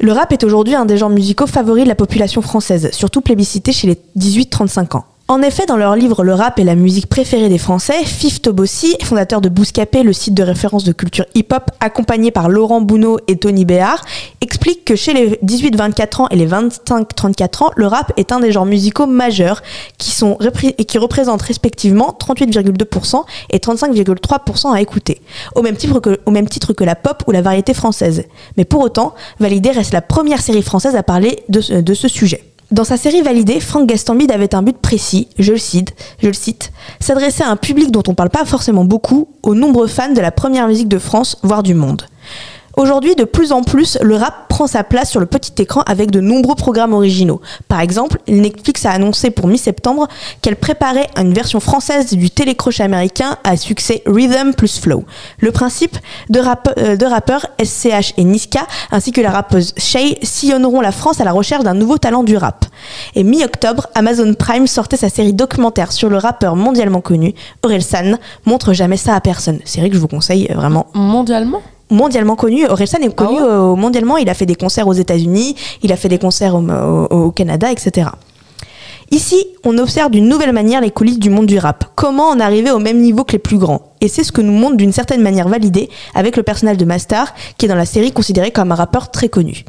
Le rap est aujourd'hui un des genres musicaux favoris de la population française, surtout plébiscité chez les 18-35 ans. En effet, dans leur livre « Le rap est la musique préférée des Français », Fif Tobossi, fondateur de Bouscapé, le site de référence de culture hip-hop, accompagné par Laurent Bounot et Tony Béard, explique que chez les 18-24 ans et les 25-34 ans, le rap est un des genres musicaux majeurs qui représentent respectivement 38,2% et 35,3% à écouter, au même titre que la pop ou la variété française. Mais pour autant, Validé reste la première série française à parler de ce sujet. Dans sa série Validé, Franck Gastambide avait un but précis, je le cite, s'adresser à un public dont on parle pas forcément beaucoup, aux nombreux fans de la première musique de France, voire du monde. Aujourd'hui, de plus en plus, le rap prend sa place sur le petit écran avec de nombreux programmes originaux. Par exemple, Netflix a annoncé pour mi-septembre qu'elle préparait une version française du télécrochet américain à succès Rhythm plus Flow. Le principe, deux rappeurs SCH et Niska, ainsi que la rappeuse Shay, sillonneront la France à la recherche d'un nouveau talent du rap. Et mi-octobre, Amazon Prime sortait sa série documentaire sur le rappeur mondialement connu, Orelsan, Montre jamais ça à personne. Série que je vous conseille vraiment. Mondialement connu, Orelsan est connu mondialement, il a fait des concerts aux États-Unis, il a fait des concerts au Canada, etc. Ici, on observe d'une nouvelle manière les coulisses du monde du rap. Comment en arriver au même niveau que les plus grands? Et c'est ce que nous montre d'une certaine manière Validé avec le personnage de Mastar, qui est dans la série considéré comme un rappeur très connu.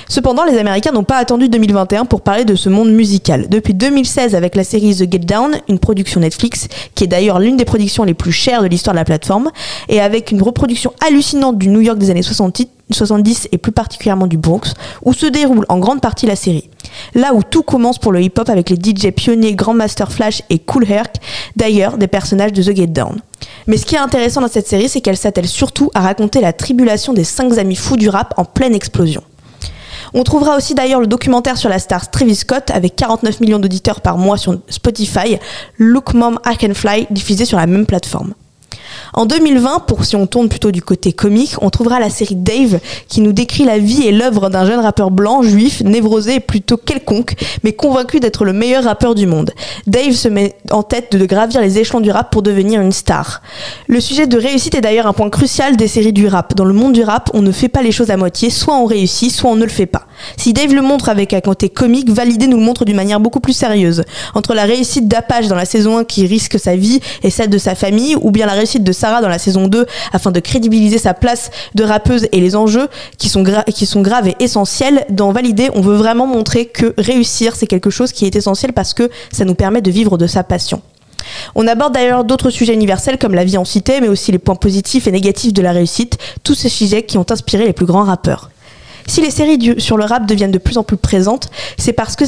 Cependant, les Américains n'ont pas attendu 2021 pour parler de ce monde musical. Depuis 2016, avec la série The Get Down, une production Netflix, qui est d'ailleurs l'une des productions les plus chères de l'histoire de la plateforme, et avec une reproduction hallucinante du New York des années 70 et plus particulièrement du Bronx, où se déroule en grande partie la série. Là où tout commence pour le hip-hop avec les DJ pionniers Grandmaster Flash et Kool Herc, d'ailleurs des personnages de The Get Down. Mais ce qui est intéressant dans cette série, c'est qu'elle s'attelle surtout à raconter la tribulation des 5 amis fous du rap en pleine explosion. On trouvera aussi d'ailleurs le documentaire sur la star Travis Scott avec 49 millions d'auditeurs par mois sur Spotify, Look Mom I Can Fly, diffusé sur la même plateforme. En 2020, si on tourne plutôt du côté comique, on trouvera la série Dave qui nous décrit la vie et l'œuvre d'un jeune rappeur blanc, juif, névrosé et plutôt quelconque, mais convaincu d'être le meilleur rappeur du monde. Dave se met en tête de gravir les échelons du rap pour devenir une star. Le sujet de réussite est d'ailleurs un point crucial des séries du rap. Dans le monde du rap, on ne fait pas les choses à moitié, soit on réussit, soit on ne le fait pas. Si Dave le montre avec un côté comique, Validé nous le montre d'une manière beaucoup plus sérieuse. Entre la réussite d'Apache dans la saison 1 qui risque sa vie et celle de sa famille, ou bien la réussite de Sarah dans la saison 2 afin de crédibiliser sa place de rappeuse et les enjeux qui sont graves et essentiels, dans Validé, on veut vraiment montrer que réussir, c'est quelque chose qui est essentiel parce que ça nous permet de vivre de sa passion. On aborde d'ailleurs d'autres sujets universels comme la vie en cité, mais aussi les points positifs et négatifs de la réussite, tous ces sujets qui ont inspiré les plus grands rappeurs. Si les séries sur le rap deviennent de plus en plus présentes, c'est parce que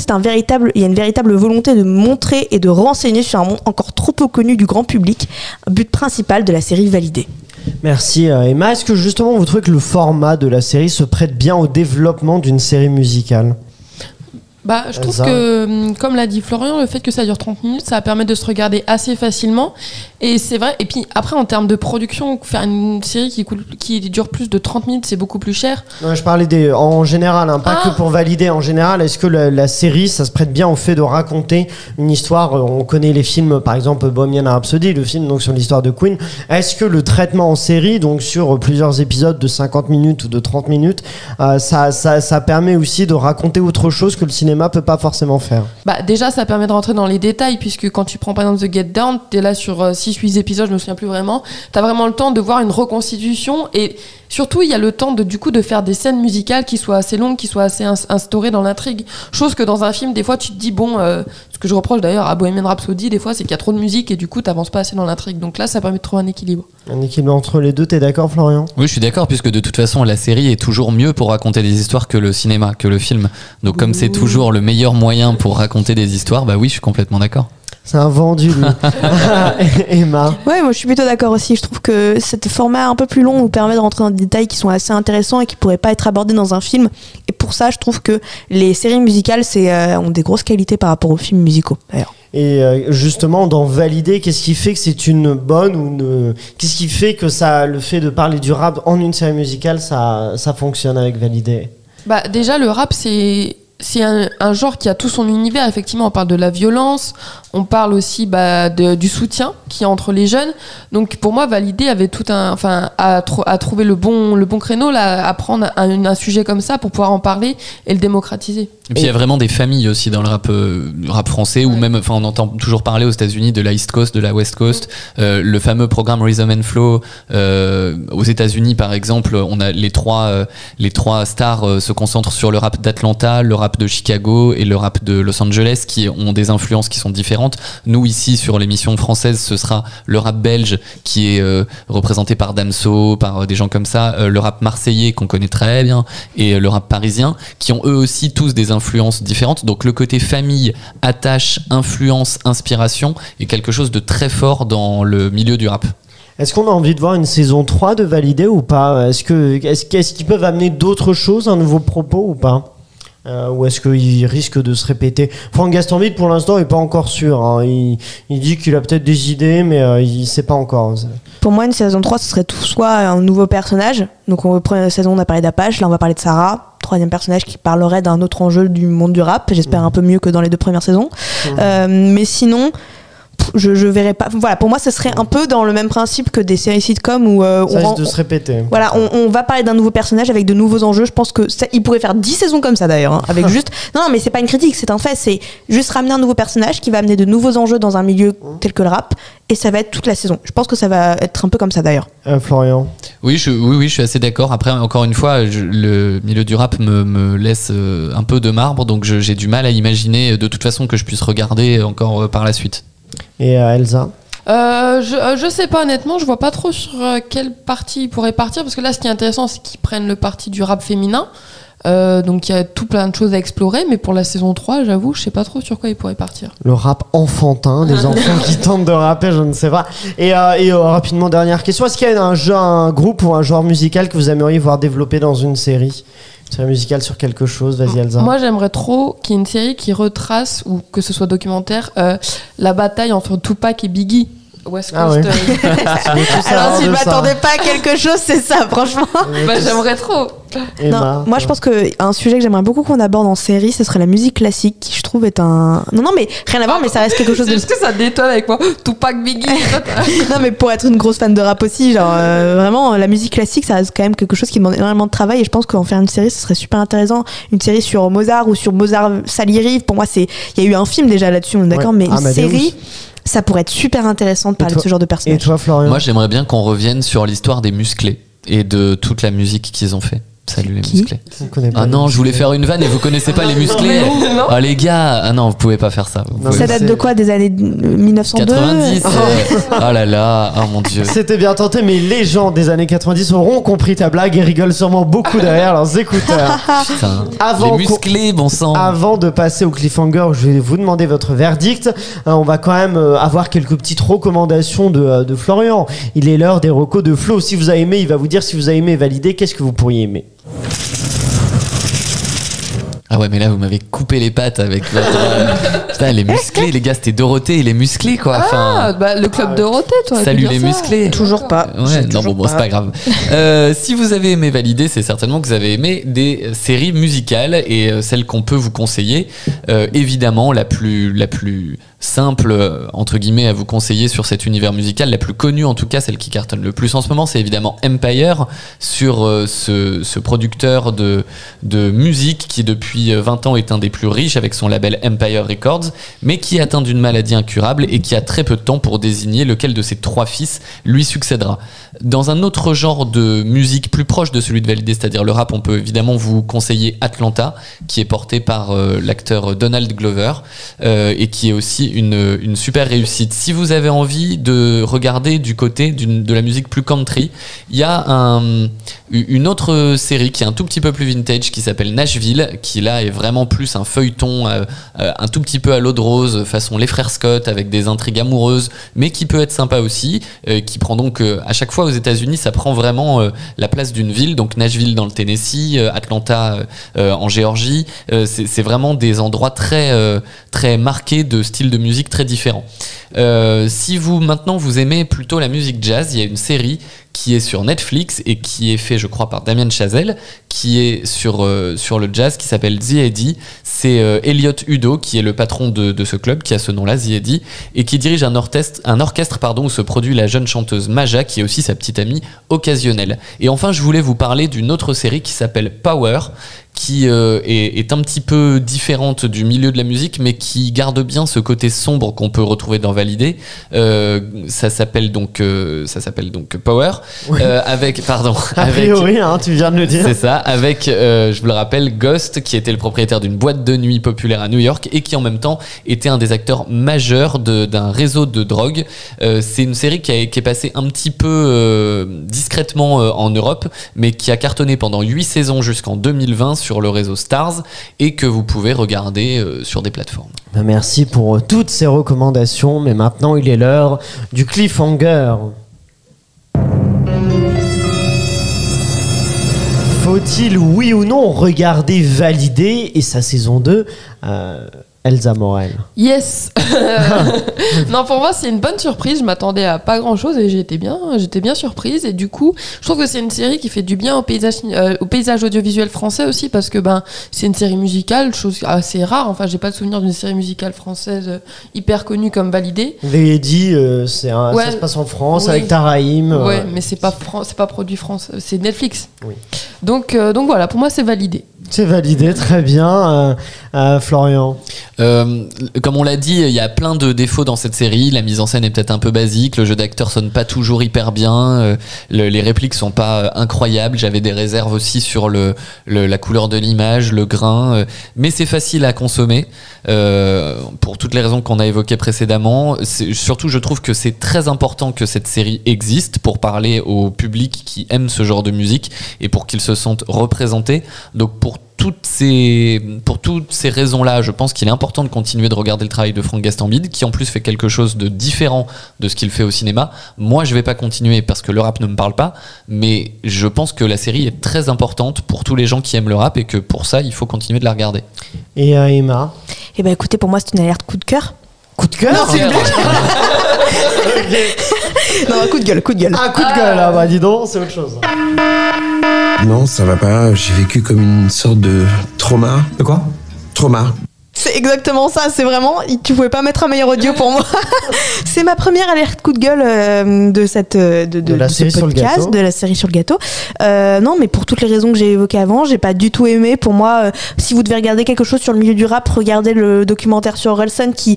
il y a une véritable volonté de montrer et de renseigner sur un monde encore trop peu connu du grand public, but principal de la série Validé. Merci Emma. Est-ce que justement vous trouvez que le format de la série se prête bien au développement d'une série musicale ? Je trouve que, comme l'a dit Florian, le fait que ça dure 30 minutes, ça va permettre de se regarder assez facilement. Et c'est vrai. Et puis après, en termes de production, faire une série qui dure plus de 30 minutes, c'est beaucoup plus cher. Non, je parlais en général, pas que pour Valider. En général, est-ce que la série, ça se prête bien au fait de raconter une histoire ? On connaît les films, par exemple Bohemian Rhapsody, le film donc sur l'histoire de Queen. Est-ce que le traitement en série, donc sur plusieurs épisodes de 50 minutes ou de 30 minutes, ça permet aussi de raconter autre chose que le cinéma peut pas forcément faire? Déjà, ça permet de rentrer dans les détails, puisque quand tu prends par exemple The Get Down, t'es là sur 6-8 épisodes, je me souviens plus vraiment, t'as vraiment le temps de voir une reconstitution, et surtout il y a le temps de faire des scènes musicales qui soient assez longues, qui soient assez instaurées dans l'intrigue, chose que dans un film des fois tu te dis ce que je reproche d'ailleurs à Bohemian Rhapsody des fois, c'est qu'il y a trop de musique et du coup t'avances pas assez dans l'intrigue, donc là ça permet de trouver un équilibre. Un équilibre entre les deux, t'es d'accord Florian? Oui, je suis d'accord, puisque de toute façon la série est toujours mieux pour raconter des histoires que le cinéma, que le film, donc comme c'est toujours le meilleur moyen pour raconter des histoires, oui, je suis complètement d'accord. C'est un vendu, lui. Emma. Ouais, moi je suis plutôt d'accord aussi. Je trouve que cet format un peu plus long nous permet de rentrer dans des détails qui sont assez intéressants et qui pourraient pas être abordés dans un film. Et pour ça, je trouve que les séries musicales ont des grosses qualités par rapport aux films musicaux, d'ailleurs. Et justement, dans Valider, qu'est-ce qui fait que c'est une bonne qu'est-ce qui fait que le fait de parler du rap en une série musicale, ça fonctionne avec Valider? Déjà, le rap, c'est un genre qui a tout son univers. Effectivement, on parle de la violence, on parle aussi du soutien qui est entre les jeunes. Donc pour moi, Validé avait à trouver le bon créneau là, à prendre un sujet comme ça pour pouvoir en parler et le démocratiser. Et puis il y a vraiment des familles aussi dans le rap français, ou même, on entend toujours parler aux États-Unis de la East Coast, de la West Coast. Le fameux programme Rhythm and Flow aux États-Unis, par exemple, on a les trois stars se concentrent sur le rap d'Atlanta, le rap de Chicago et le rap de Los Angeles, qui ont des influences qui sont différentes. Nous ici sur l'émission française, ce sera le rap belge qui est représenté par Damso, par des gens comme ça, le rap marseillais qu'on connaît très bien, et le rap parisien, qui ont eux aussi tous des influences différentes. Donc le côté famille, attache, influence, inspiration est quelque chose de très fort dans le milieu du rap. Est-ce qu'on a envie de voir une saison 3 de Valider ou pas? Est-ce qu'ils peuvent amener d'autres choses, un nouveau propos ou pas? Ou est-ce qu'il risque de se répéter? Franck Gastambide pour l'instant n'est pas encore sûr, hein. Il dit qu'il a peut-être des idées, mais il ne sait pas encore. Pour moi, une saison 3, ce serait soit un nouveau personnage. Donc, première saison, on a parlé d'Apache, là on va parler de Sarah. Troisième personnage qui parlerait d'un autre enjeu du monde du rap. J'espère un peu mieux que dans les 2 premières saisons. Mais sinon, je verrais pas. Voilà, pour moi, ce serait un peu dans le même principe que des séries sitcom où ça risque de se répéter. Voilà, on va parler d'un nouveau personnage avec de nouveaux enjeux. Je pense que il pourrait faire 10 saisons comme ça d'ailleurs, hein, avec juste. Non, mais c'est pas une critique, c'est un fait. C'est juste ramener un nouveau personnage qui va amener de nouveaux enjeux dans un milieu tel que le rap, et ça va être toute la saison. Je pense que ça va être un peu comme ça d'ailleurs. Florian. Oui, je suis assez d'accord. Après, encore une fois, le milieu du rap me laisse un peu de marbre, donc j'ai du mal à imaginer de toute façon que je puisse regarder encore par la suite. Et Elsa? Je sais pas, honnêtement, je vois pas trop sur quelle partie ils pourraient partir, parce que là ce qui est intéressant c'est qu'ils prennent le parti du rap féminin, donc il y a tout plein de choses à explorer, mais pour la saison 3, j'avoue, je sais pas trop sur quoi ils pourraient partir. Le rap enfantin, des enfants qui tentent de rapper, je ne sais pas. Et rapidement, dernière question, est-ce qu'il y a un groupe ou un genre musical que vous aimeriez voir développer dans une série? Série musicale sur quelque chose, vas-y Elsa. Moi, j'aimerais trop qu'il y ait une série qui retrace, ou que ce soit documentaire, la bataille entre Tupac et Biggie. West Coast. Ah ouais. Alors, si je m'attendais pas à quelque chose, c'est ça, franchement. J'aimerais trop. Non, moi je pense qu'un sujet que j'aimerais beaucoup qu'on aborde en série, ce serait la musique classique, qui je trouve est un... Non, mais rien à voir, mais ça reste quelque chose de... C'est juste que ça détonne avec moi. Tupac, Biggie. Non, mais pour être une grosse fan de rap aussi, genre vraiment, la musique classique, ça reste quand même quelque chose qui demande énormément de travail, et je pense qu'en faire une série, ce serait super intéressant. Une série sur Mozart ou sur Mozart Salieri, pour moi, il y a eu un film déjà là-dessus, on est d'accord, mais une série... Ça pourrait être super intéressant de parler de ce genre de personnage. Et toi, Florian? Moi, j'aimerais bien qu'on revienne sur l'histoire des musclés et de toute la musique qu'ils ont fait. Salut les musclés. Ah non, je voulais faire une vanne et vous connaissez pas les musclés. Ah les gars, ah non, vous pouvez pas faire ça. Ça date de quoi? Des années 1902? 90. Oh là là, oh mon dieu. C'était bien tenté, mais les gens des années 90 auront compris ta blague et rigolent sûrement beaucoup derrière leurs écouteurs. Putain. Avant les musclés, bon sang. Avant de passer au cliffhanger, je vais vous demander votre verdict. On va quand même avoir quelques petites recommandations de Florian. Il est l'heure des recos de Flo. Si vous avez aimé, il va vous dire si vous avez aimé, validé. Qu'est-ce que vous pourriez aimer? Ah ouais, mais là, vous m'avez coupé les pattes avec votre... Putain, les musclés, les gars, c'était Dorothée et les musclés, quoi. Enfin, le club Dorothée, toi. Salut les musclés. Toujours pas. Ouais, non, bon, c'est pas grave. Si vous avez aimé Valider, c'est certainement que vous avez aimé des séries musicales et celle qu'on peut vous conseiller. Évidemment, la plus simple, entre guillemets, à vous conseiller sur cet univers musical, la plus connue en tout cas, celle qui cartonne le plus en ce moment, c'est évidemment Empire, sur ce producteur de musique qui depuis 20 ans est un des plus riches avec son label Empire Records, mais qui est atteint d'une maladie incurable et qui a très peu de temps pour désigner lequel de ses 3 fils lui succédera. Dans un autre genre de musique plus proche de celui de Validé, c'est-à-dire le rap, on peut évidemment vous conseiller Atlanta, qui est porté par l'acteur Donald Glover et qui est aussi une super réussite. Si vous avez envie de regarder du côté de la musique plus country, il y a une autre série qui est un tout petit peu plus vintage qui s'appelle Nashville, qui là est vraiment plus un feuilleton un tout petit peu à l'eau de rose façon les frères Scott avec des intrigues amoureuses, mais qui peut être sympa aussi, qui prend donc à chaque fois aux États-Unis, ça prend vraiment la place d'une ville, donc Nashville dans le Tennessee, Atlanta en Géorgie, c'est vraiment des endroits très marqués de styles de musique très différents. Si maintenant vous aimez plutôt la musique jazz, il y a une série qui est sur Netflix et qui est fait, je crois, par Damien Chazelle, qui est sur le jazz, qui s'appelle The Eddy. C'est Elliot Udo qui est le patron de ce club, qui a ce nom-là, The Eddy, et qui dirige un orchestre où se produit la jeune chanteuse Maja, qui est aussi sa petite amie occasionnelle. Et enfin, je voulais vous parler d'une autre série qui s'appelle Power, qui est un petit peu différente du milieu de la musique, mais qui garde bien ce côté sombre qu'on peut retrouver dans Validé. Ça s'appelle donc Power. Oui. A priori, tu viens de le dire. C'est ça, avec, je vous le rappelle, Ghost, qui était le propriétaire d'une boîte de nuit populaire à New York et qui en même temps était un des acteurs majeurs d'un réseau de drogue. C'est une série qui est passée un petit peu discrètement en Europe, mais qui a cartonné pendant 8 saisons jusqu'en 2020 sur le réseau Stars et que vous pouvez regarder sur des plateformes. Merci pour toutes ces recommandations, mais maintenant il est l'heure du cliffhanger. Faut-il, oui ou non, regarder Validé et sa saison 2 Elsa Morel? Yes. Non, pour moi c'est une bonne surprise, je m'attendais à pas grand chose et j'étais bien surprise, et du coup je trouve que c'est une série qui fait du bien au paysage audiovisuel français aussi, parce que c'est une série musicale, chose assez rare, enfin j'ai pas de souvenir d'une série musicale française hyper connue comme Validé. Validé, ça se passe en France, oui, avec Taraïm. Ouais, mais c'est pas produit France, c'est Netflix. Oui. Donc voilà, pour moi c'est Validé. C'est Validé, très bien. Florian? Comme on l'a dit, il y a plein de défauts dans cette série. La mise en scène est peut-être un peu basique, le jeu d'acteur sonne pas toujours hyper bien, les répliques sont pas incroyables. J'avais des réserves aussi sur la couleur de l'image, le grain, mais c'est facile à consommer pour toutes les raisons qu'on a évoquées précédemment. Surtout, je trouve que c'est très important que cette série existe pour parler au public qui aime ce genre de musique et pour qu'ils se sentent représentés. Donc pour pour toutes ces raisons-là, je pense qu'il est important de continuer de regarder le travail de Franck Gastambide, qui en plus fait quelque chose de différent de ce qu'il fait au cinéma. Moi, je vais pas continuer parce que le rap ne me parle pas, mais je pense que la série est très importante pour tous les gens qui aiment le rap et que pour ça, il faut continuer de la regarder. Et Emma? Eh ben écoutez, pour moi, c'est une alerte coup de cœur. Coup de cœur? Non, c'est une blague. Non, coup de gueule, coup de gueule. Ah, coup de gueule, ah bah dis donc, c'est autre chose. Non, ça va pas. J'ai vécu comme une sorte de trauma. De quoi? Trauma. C'est exactement ça, c'est vraiment, tu pouvais pas mettre un meilleur audio pour moi. C'est ma première alerte coup de gueule de cette de la ce série sur le podcast, gâteau. de la série sur le gâteau. Non, mais pour toutes les raisons que j'ai évoquées avant, j'ai pas du tout aimé. Pour moi, si vous devez regarder quelque chose sur le milieu du rap, regardez le documentaire sur Orelsan qui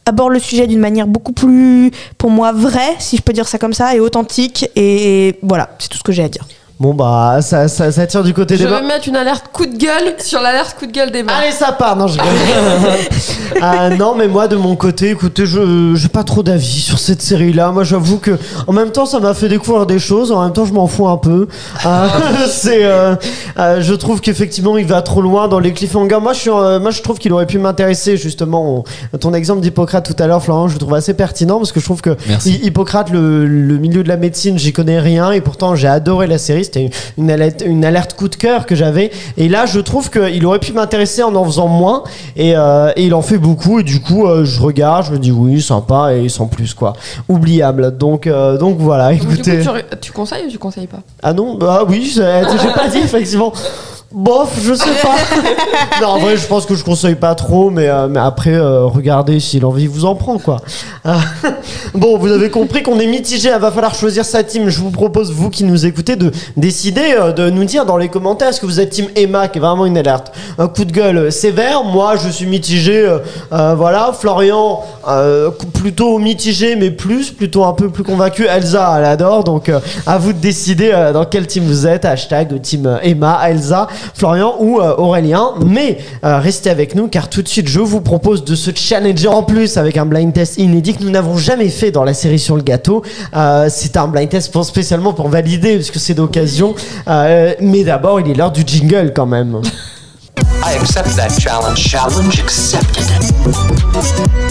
aborde le sujet d'une manière beaucoup plus, pour moi, vraie, si je peux dire ça comme ça, et authentique. Et voilà, c'est tout ce que j'ai à dire. Bon bah ça tire du côté Je des vais mains. mettre une alerte coup de gueule sur l'alerte coup de gueule d'Emma. Allez, ça part. Non, je rigole. Non, mais moi de mon côté, écoutez, j'ai pas trop d'avis sur cette série-là. Moi, j'avoue que en même temps, ça m'a fait découvrir des choses. En même temps, je m'en fous un peu. Je trouve qu'effectivement, il va trop loin dans les cliffhangers. Moi, je trouve qu'il aurait pu m'intéresser justement. Ton exemple d'Hippocrate tout à l'heure, Florent, je le trouve assez pertinent parce que je trouve que Hippocrate, le milieu de la médecine, j'y connais rien et pourtant j'ai adoré la série. C'était une alerte coup de cœur que j'avais. Et là, je trouve qu'il aurait pu m'intéresser en faisant moins. Et il en fait beaucoup. Et du coup, je regarde, je me dis oui, sympa et sans plus, quoi. Oubliable. Donc voilà, écoutez. Du coup, tu conseilles ou tu conseilles pas? Ah non, bah oui, j'ai pas dit, effectivement. Bof, je sais pas. Non, en vrai, je pense que je conseille pas trop, mais après, regardez si l'envie vous en prend, quoi. Bon, vous avez compris qu'on est mitigé, il va falloir choisir sa team. Je vous propose, vous qui nous écoutez, de décider, de nous dire dans les commentaires, est-ce que vous êtes team Emma, qui est vraiment une alerte, un coup de gueule sévère. Moi, je suis mitigé, voilà. Florian, plutôt mitigé, mais plutôt un peu plus convaincu. Elsa, elle adore, donc à vous de décider dans quel team vous êtes. Hashtag team Emma, Elsa, Florian ou Aurélien. Mais restez avec nous car tout de suite je vous propose de se challenger en plus avec un blind test inédit que nous n'avons jamais fait dans la série sur le gâteau. C'est un blind test spécialement pour valider parce que c'est d'occasion. Mais d'abord il est l'heure du jingle quand même. I accept that challenge. Challenge accepted.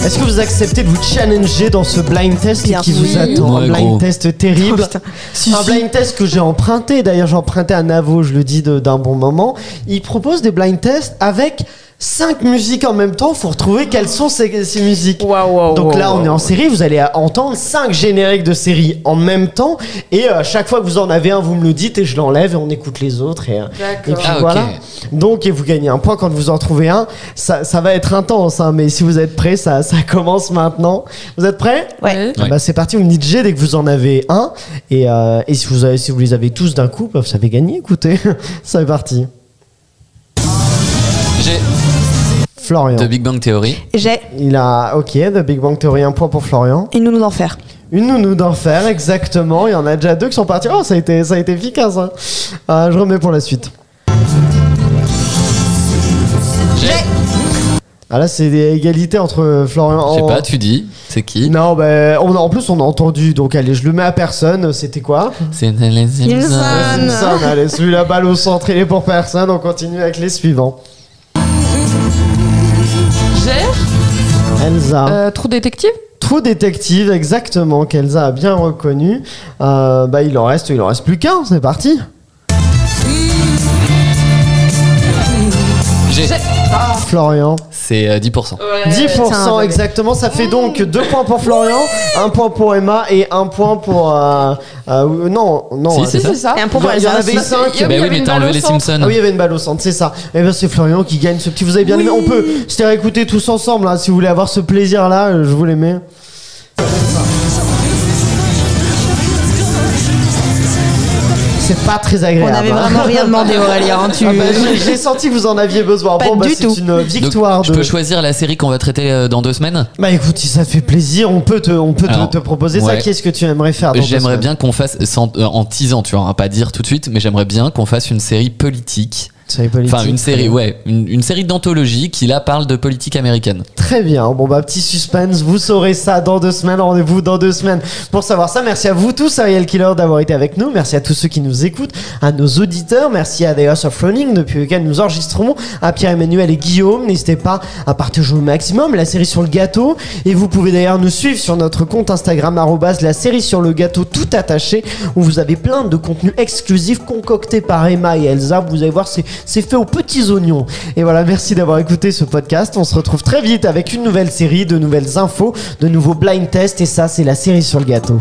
Est-ce que vous acceptez de vous challenger dans ce blind test Bien qui sûr. vous attend? Ouais, Un blind gros. test terrible. Oh, putain. Un blind test que j'ai emprunté. D'ailleurs, j'ai emprunté à Navo, je le dis d'un bon moment. Il propose des blind tests avec 5 musiques en même temps. Faut retrouver quelles sont ces musiques. Donc là, on est en série. Vous allez entendre 5 génériques de série en même temps. Et à chaque fois que vous en avez un, vous me le dites et je l'enlève et on écoute les autres. Et puis Ah, ok. voilà. Donc, et vous gagnez un point quand vous en trouvez un. Ça va être intense, hein, mais si vous êtes prêts, ça commence maintenant. Vous êtes prêts? Ouais. Ouais. Bah c'est parti, vous me dites G dès que vous en avez un. Et si vous les avez tous d'un coup, bah, vous avez gagné, écoutez. C'est parti. J'ai Florian. The Big Bang Theory. J'ai Il a, ok, The Big Bang Theory, un point pour Florian. une nounou d'enfer. Une nounou d'enfer, exactement. Il y en a déjà 2 qui sont partis. Oh, ça a été efficace. Hein. Je remets pour la suite. J'ai. Ah là, c'est des égalités entre Florian. Je sais pas, tu dis. C'est qui? Non, bah, en plus, on a entendu. Donc, allez, je le mets à personne. C'était quoi? C'est les Simpsons. Simpson. Allez, celui la balle au centre, il est pour personne. On continue avec les suivants. J'ai Elsa. Trou détective. Trou détective, exactement, qu'Elsa a bien reconnu. Bah, il en reste plus qu'un. C'est parti. J'ai. Florian. C'est 10%. 10% Putain, exactement, ça fait donc 2 points pour Florian, 1 point pour Emma et 1 point pour... non, Si, c'est C'est ça. Et un point Il pour y en Elsa. avait 5. Il y Bah avait oui, une mais t'as balle enlevé au les centre. Simpsons. Ah oui, il y avait une balle au centre, c'est ça. Et ben c'est Florian qui gagne ce petit. Vous avez bien aimé. On peut se réécouter tous ensemble, hein, si vous voulez avoir ce plaisir-là, je vous les mets. C'est pas très On agréable. n'avait hein. vraiment rien demandé, Aurélien. Tu... Ah bah, j'ai senti que vous en aviez besoin. Pas Bon, bah, du c'est tout. une Donc, victoire je de. peux choisir la série qu'on va traiter dans 2 semaines. Bah écoute, si ça te fait plaisir, on peut te Alors, proposer ça. ouais. Qu'est-ce que tu aimerais faire dans J'aimerais 2 semaines bien qu'on fasse, en teasant, tu vois, on va pas dire tout de suite, mais j'aimerais bien qu'on fasse une série politique Série politique. Enfin, une série, une série d'anthologie qui là parle de politique américaine. Très bien. Bon, bah, petit suspense. Vous saurez ça dans 2 semaines. Rendez-vous dans 2 semaines pour savoir ça. Merci à vous tous, Serial Killer, d'avoir été avec nous. Merci à tous ceux qui nous écoutent, à nos auditeurs. Merci à The House of Running, depuis lequel nous enregistrons, à Pierre-Emmanuel et Guillaume. N'hésitez pas à partager au maximum la série sur le gâteau. Et vous pouvez d'ailleurs nous suivre sur notre compte Instagram, la série sur le gâteau, tout attaché, où vous avez plein de contenus exclusifs concoctés par Emma et Elsa. Vous allez voir, c'est fait aux petits oignons. Et voilà, merci d'avoir écouté ce podcast. On se retrouve très vite avec une nouvelle série, de nouvelles infos, de nouveaux blind tests. Et ça, c'est la série sur le gâteau.